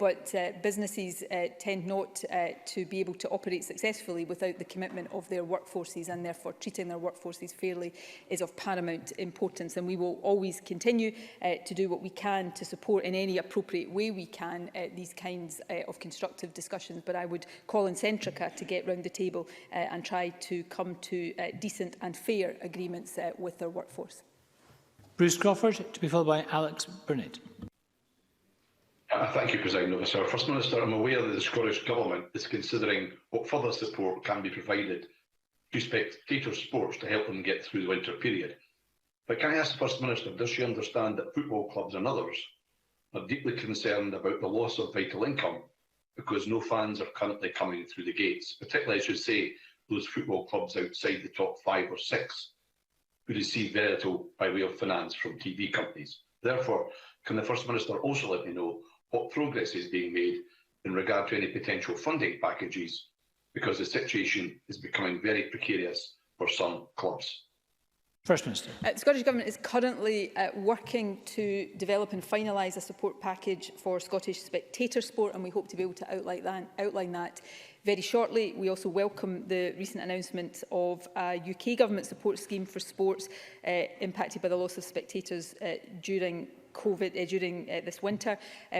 But businesses tend not to be able to operate successfully without the commitment of their workforces, and therefore treating their workforces fairly is of paramount importance, and we will always continue to do what we can to support in any appropriate way we can these kinds of constructive discussions. But I would call on Centrica to get round the table and try to come to decent and fair agreements with their workforce. Bruce Crawford, to be followed by Alex Burnett. Thank you, President Officer. First Minister, I'm aware that the Scottish Government is considering what further support can be provided to spectator sports to help them get through the winter period. But can I ask the First Minister, does she understand that football clubs and others are deeply concerned about the loss of vital income because no fans are currently coming through the gates, particularly, I should say, those football clubs outside the top 5 or 6 who receive very little by way of finance from TV companies. Therefore, can the First Minister also let me know what progress is being made in regard to any potential funding packages, because the situation is becoming very precarious for some clubs? First Minister. The Scottish Government is currently working to develop and finalise a support package for Scottish spectator sport, and we hope to be able to outline that very shortly. We also welcome the recent announcement of a UK Government support scheme for sports impacted by the loss of spectators during COVID during this winter.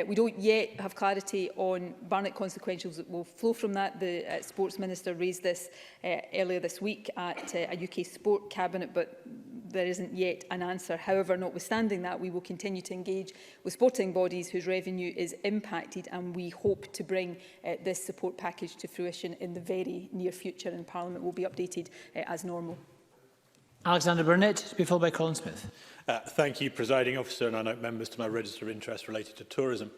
We don't yet have clarity on Barnett consequentials that will flow from that. The Sports Minister raised this earlier this week at a UK Sport Cabinet, but there isn't yet an answer. However, notwithstanding that, we will continue to engage with sporting bodies whose revenue is impacted, and we hope to bring this support package to fruition in the very near future, and Parliament will be updated as normal. Alexander Burnett, to be followed by Colin Smith. Thank you, Presiding Officer, and I note members to my register of interest related to tourism.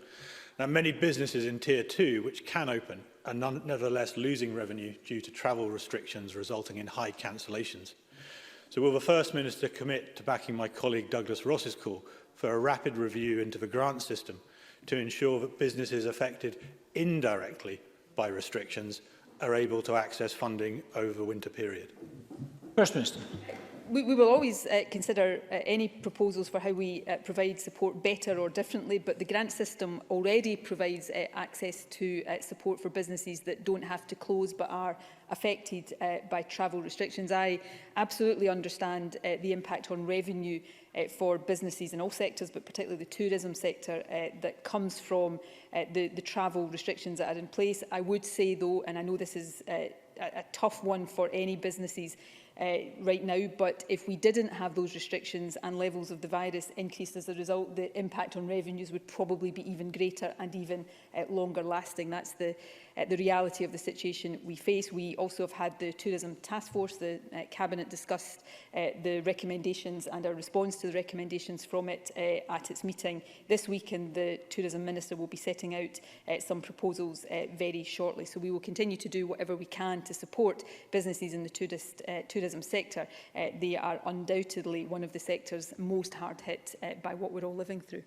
Now, many businesses in Tier 2, which can open, are nevertheless losing revenue due to travel restrictions resulting in high cancellations. So will the First Minister commit to backing my colleague Douglas Ross's call for a rapid review into the grant system to ensure that businesses affected indirectly by restrictions are able to access funding over the winter period? First Minister. We will always consider any proposals for how we provide support better or differently, but the grant system already provides access to support for businesses that don't have to close but are affected by travel restrictions. I absolutely understand the impact on revenue for businesses in all sectors, but particularly the tourism sector that comes from the travel restrictions that are in place. I would say though, and I know this is a tough one for any businesses right now, but if we didn't have those restrictions and levels of the virus increased as a result, the impact on revenues would probably be even greater and even longer lasting. That's the reality of the situation we face. We also have had the Tourism Task Force. The Cabinet discussed the recommendations and our response to the recommendations from it at its meeting this week, and the Tourism Minister will be setting out some proposals very shortly. So we will continue to do whatever we can to support businesses in the tourism sector. They are undoubtedly one of the sectors most hard hit by what we're all living through.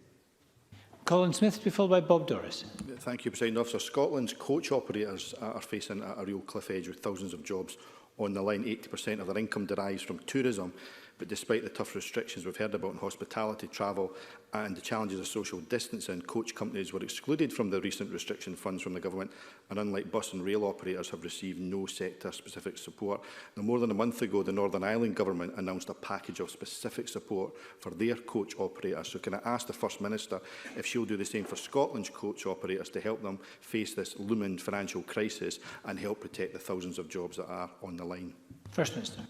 Colin Smith, to be followed by Bob Doris. Thank you, President Officer. Scotland's coach operators are facing a real cliff edge with thousands of jobs on the line. 80% of their income derives from tourism, but despite the tough restrictions we've heard about in hospitality, travel and the challenges of social distancing, coach companies were excluded from the recent restriction funds from the government, and unlike bus and rail operators, have received no sector-specific support. Now, more than a month ago, the Northern Ireland government announced a package of specific support for their coach operators. So can I ask the First Minister if she'll do the same for Scotland's coach operators to help them face this looming financial crisis and help protect the thousands of jobs that are on the line? First Minister.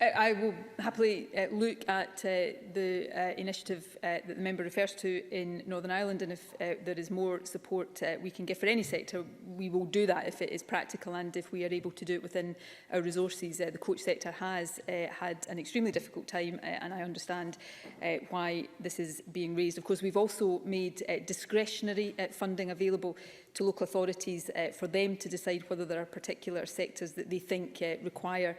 I will happily look at the initiative that the member refers to in Northern Ireland, and if there is more support we can give for any sector, we will do that if it is practical and if we are able to do it within our resources. The coach sector has had an extremely difficult time, and I understand why this is being raised. Of course, we've also made discretionary funding available to local authorities for them to decide whether there are particular sectors that they think require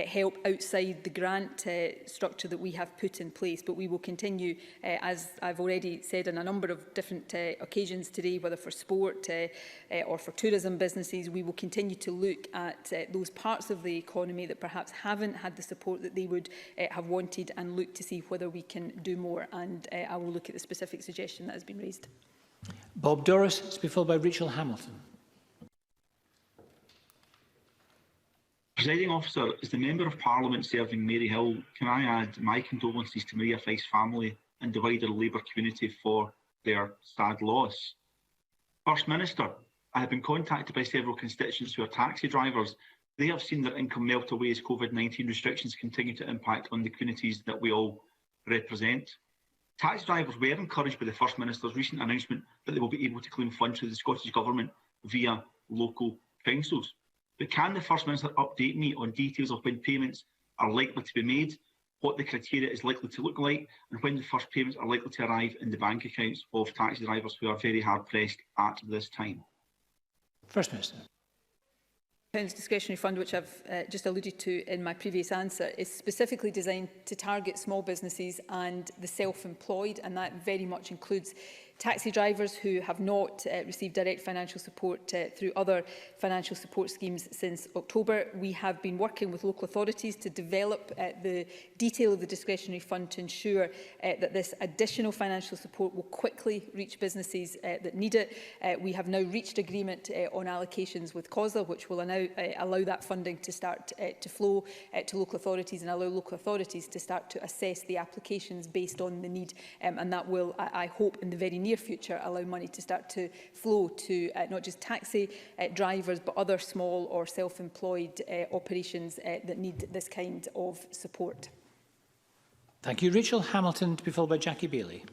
help outside the grant structure that we have put in place. But we will continue, as I've already said on a number of different occasions today, whether for sport or for tourism businesses, we will continue to look at those parts of the economy that perhaps haven't had the support that they would have wanted, and look to see whether we can do more. And I will look at the specific suggestion that has been raised. Bob Doris, to be followed by Rachel Hamilton. Presiding Officer, as the Member of Parliament serving Mary Hill, can I add my condolences to Maria Fyfe's family and the wider Labour community for their sad loss. First Minister, I have been contacted by several constituents who are taxi drivers. They have seen their income melt away as COVID-19 restrictions continue to impact on the communities that we all represent. Taxi drivers were encouraged by the First Minister's recent announcement that they will be able to claim funds through the Scottish Government via local councils. But can the First Minister update me on details of when payments are likely to be made, what the criteria is likely to look like, and when the first payments are likely to arrive in the bank accounts of taxi drivers who are very hard pressed at this time? First Minister. Discretionary fund, which I've just alluded to in my previous answer, is specifically designed to target small businesses and the self-employed, and that very much includes taxi drivers who have not received direct financial support through other financial support schemes since October. We have been working with local authorities to develop the detail of the discretionary fund to ensure that this additional financial support will quickly reach businesses that need it. We have now reached agreement on allocations with COSLA, which will now allow that funding to start to flow to local authorities and allow local authorities to start to assess the applications based on the need. And that will, I hope, in the very near future, allow money to start to flow to not just taxi drivers, but other small or self-employed operations that need this kind of support. Thank you. Rachel Hamilton, to be followed by Jackie Bailey.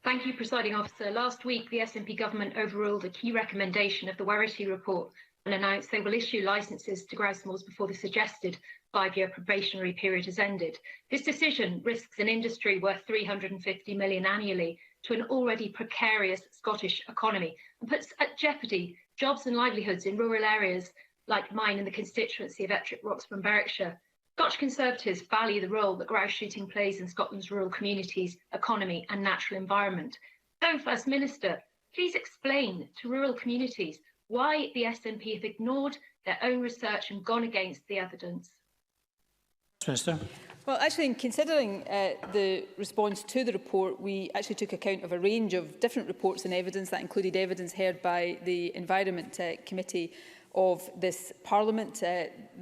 Thank you, Presiding Officer. Last week, the SNP government overruled a key recommendation of the Werrity report and announced they will issue licences to grouse moors before the suggested 5-year probationary period has ended. This decision risks an industry worth £350 million annually to an already precarious Scottish economy and puts at jeopardy jobs and livelihoods in rural areas like mine in the constituency of Ettrick Roxburgh, Berwickshire. Scottish Conservatives value the role that grouse shooting plays in Scotland's rural communities, economy and natural environment. So, First Minister, please explain to rural communities why the SNP have ignored their own research and gone against the evidence. Minister. Well, actually, in considering the response to the report, we actually took account of a range of different reports and evidence that included evidence heard by the Environment Committee of this Parliament.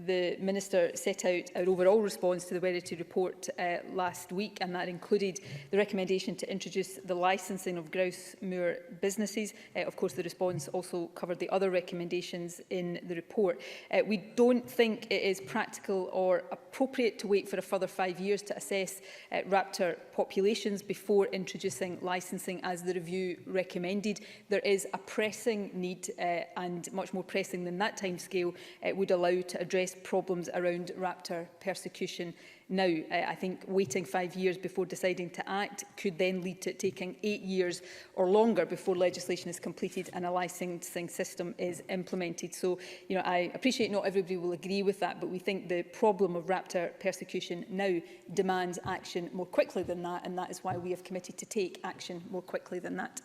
The Minister set out our overall response to the Werrity report last week, and that included the recommendation to introduce the licensing of grouse moor businesses. Of course, the response also covered the other recommendations in the report. We don't think it is practical or appropriate to wait for a further 5 years to assess raptor populations before introducing licensing, as the review recommended. There is a pressing need, and much more pressing than that timescale would allow to address problems around raptor persecution now. I think waiting 5 years before deciding to act could then lead to it taking 8 years or longer before legislation is completed and a licensing system is implemented. So, I appreciate not everybody will agree with that, but we think the problem of raptor persecution now demands action more quickly than that, and that is why we have committed to take action more quickly than that.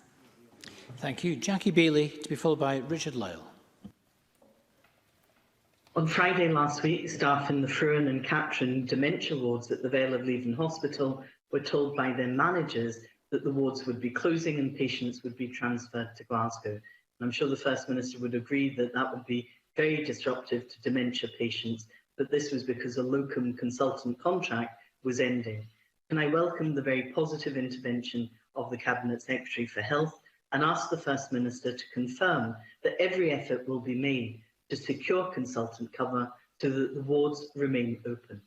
Thank you. Jackie Bailey, to be followed by Richard Lyle. On Friday last week, staff in the Fruin and Catrin dementia wards at the Vale of Leven Hospital were told by their managers that the wards would be closing and patients would be transferred to Glasgow. And I'm sure the First Minister would agree that that would be very disruptive to dementia patients, but this was because a locum consultant contract was ending. And I welcome the very positive intervention of the Cabinet Secretary for Health and ask the First Minister to confirm that every effort will be made to secure consultant cover so that the wards remain open.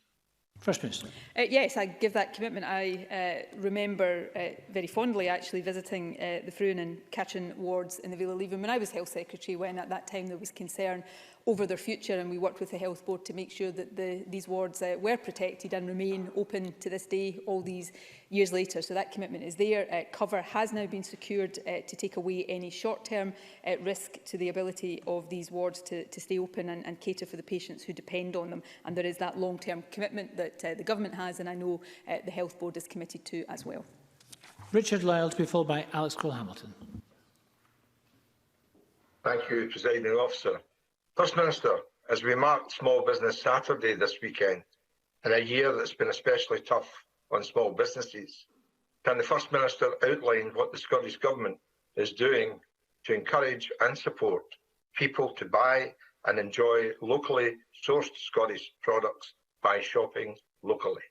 First Minister. Yes, I give that commitment. I remember very fondly actually visiting the Fruin and Catrin wards in the Vale of Leven when I was Health Secretary, when at that time there was concern over their future, and we worked with the Health Board to make sure that these wards were protected and remain open to this day, all these years later. So that commitment is there. Cover has now been secured to take away any short-term risk to the ability of these wards to stay open and cater for the patients who depend on them. And there is that long-term commitment that the Government has, and I know the Health Board is committed to as well. Richard Lyle, to be followed by Alex Cole-Hamilton. Thank you, Presiding Officer. First Minister, as we mark Small Business Saturday this weekend, in a year that's been especially tough on small businesses, can the First Minister outline what the Scottish Government is doing to encourage and support people to buy and enjoy locally sourced Scottish products by shopping locally?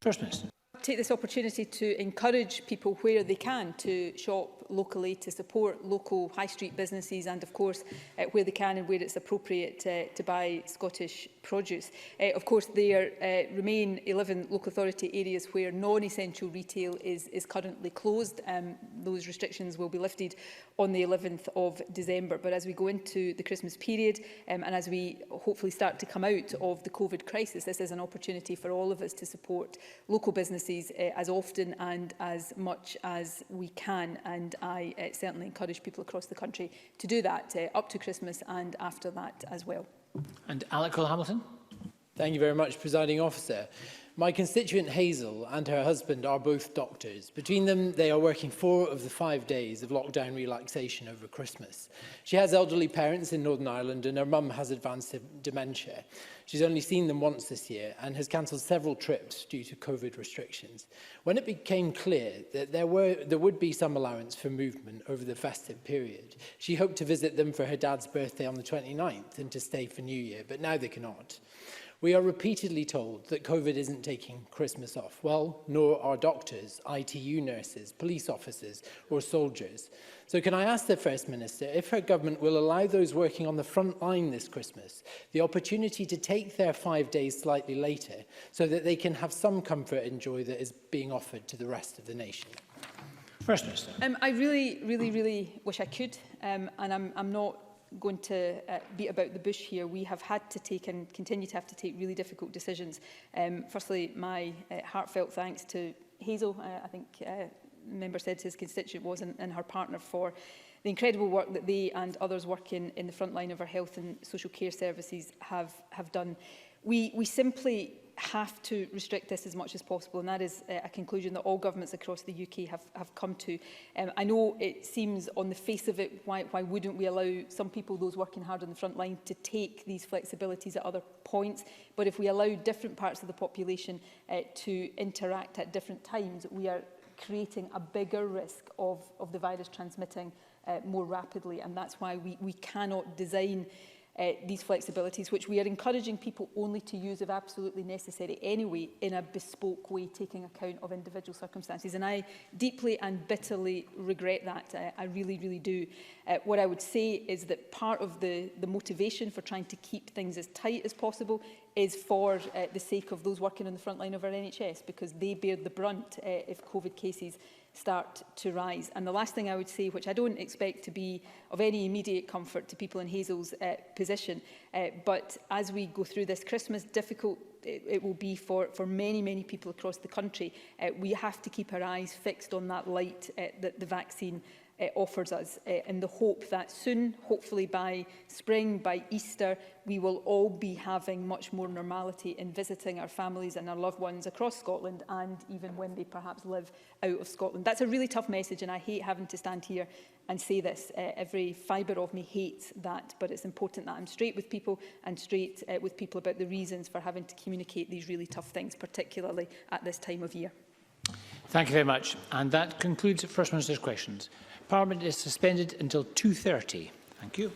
First Minister. take this opportunity to encourage people where they can to shop locally, to support local high street businesses, and of course where they can and where it's appropriate to buy Scottish produce. Of course, there remain 11 local authority areas where non-essential retail is currently closed. Those restrictions will be lifted on the 11th of December. But as we go into the Christmas period and as we hopefully start to come out of the COVID crisis, this is an opportunity for all of us to support local businesses as often and as much as we can. And I certainly encourage people across the country to do that up to Christmas and after that as well. And Alec Cole-Hamilton. Thank you very much, Presiding Officer. My constituent Hazel and her husband are both doctors. Between them, they are working 4 of the 5 days of lockdown relaxation over Christmas. She has elderly parents in Northern Ireland and her mum has advanced dementia. She's only seen them once this year and has cancelled several trips due to COVID restrictions. When it became clear that there would be some allowance for movement over the festive period, she hoped to visit them for her dad's birthday on the 29th and to stay for New Year, but now they cannot. We are repeatedly told that COVID isn't taking Christmas off. Well, nor are doctors, ITU nurses, police officers or soldiers. So can I ask the First Minister if her government will allow those working on the front line this Christmas the opportunity to take their 5 days slightly later so that they can have some comfort and joy that is being offered to the rest of the nation? First Minister. I really wish I could, and I'm not going to beat about the bush here. We have had to take and continue to have to take really difficult decisions. Firstly, my heartfelt thanks to Hazel. I think the member said his constituent was, and her partner, for the incredible work that they and others working in the front line of our health and social care services have done. We simply have to restrict this as much as possible, and that is a conclusion that all governments across the UK have come to. I know it seems on the face of it, why wouldn't we allow some people, those working hard on the front line, to take these flexibilities at other points? But if we allow different parts of the population to interact at different times, we are creating a bigger risk of the virus transmitting more rapidly, and that's why we cannot design these flexibilities, which we are encouraging people only to use if absolutely necessary anyway, in a bespoke way, taking account of individual circumstances. And I deeply and bitterly regret that. I really do. What I would say is that part of the motivation for trying to keep things as tight as possible is for the sake of those working on the front line of our NHS, because they bear the brunt if COVID cases start to rise. And the last thing I would say, which I don't expect to be of any immediate comfort to people in Hazel's position, but as we go through this Christmas, difficult it will be for many people across the country, we have to keep our eyes fixed on that light that the vaccine offers us, in the hope that soon, hopefully by spring, by Easter, we will all be having much more normality in visiting our families and our loved ones across Scotland, and even when they perhaps live out of Scotland. That's a really tough message, and I hate having to stand here and say this. Every fibre of me hates that, but it's important that I'm straight with people and straight with people about the reasons for having to communicate these really tough things, particularly at this time of year. Thank you very much. And that concludes First Minister's questions. Parliament is suspended until 2:30. Thank you.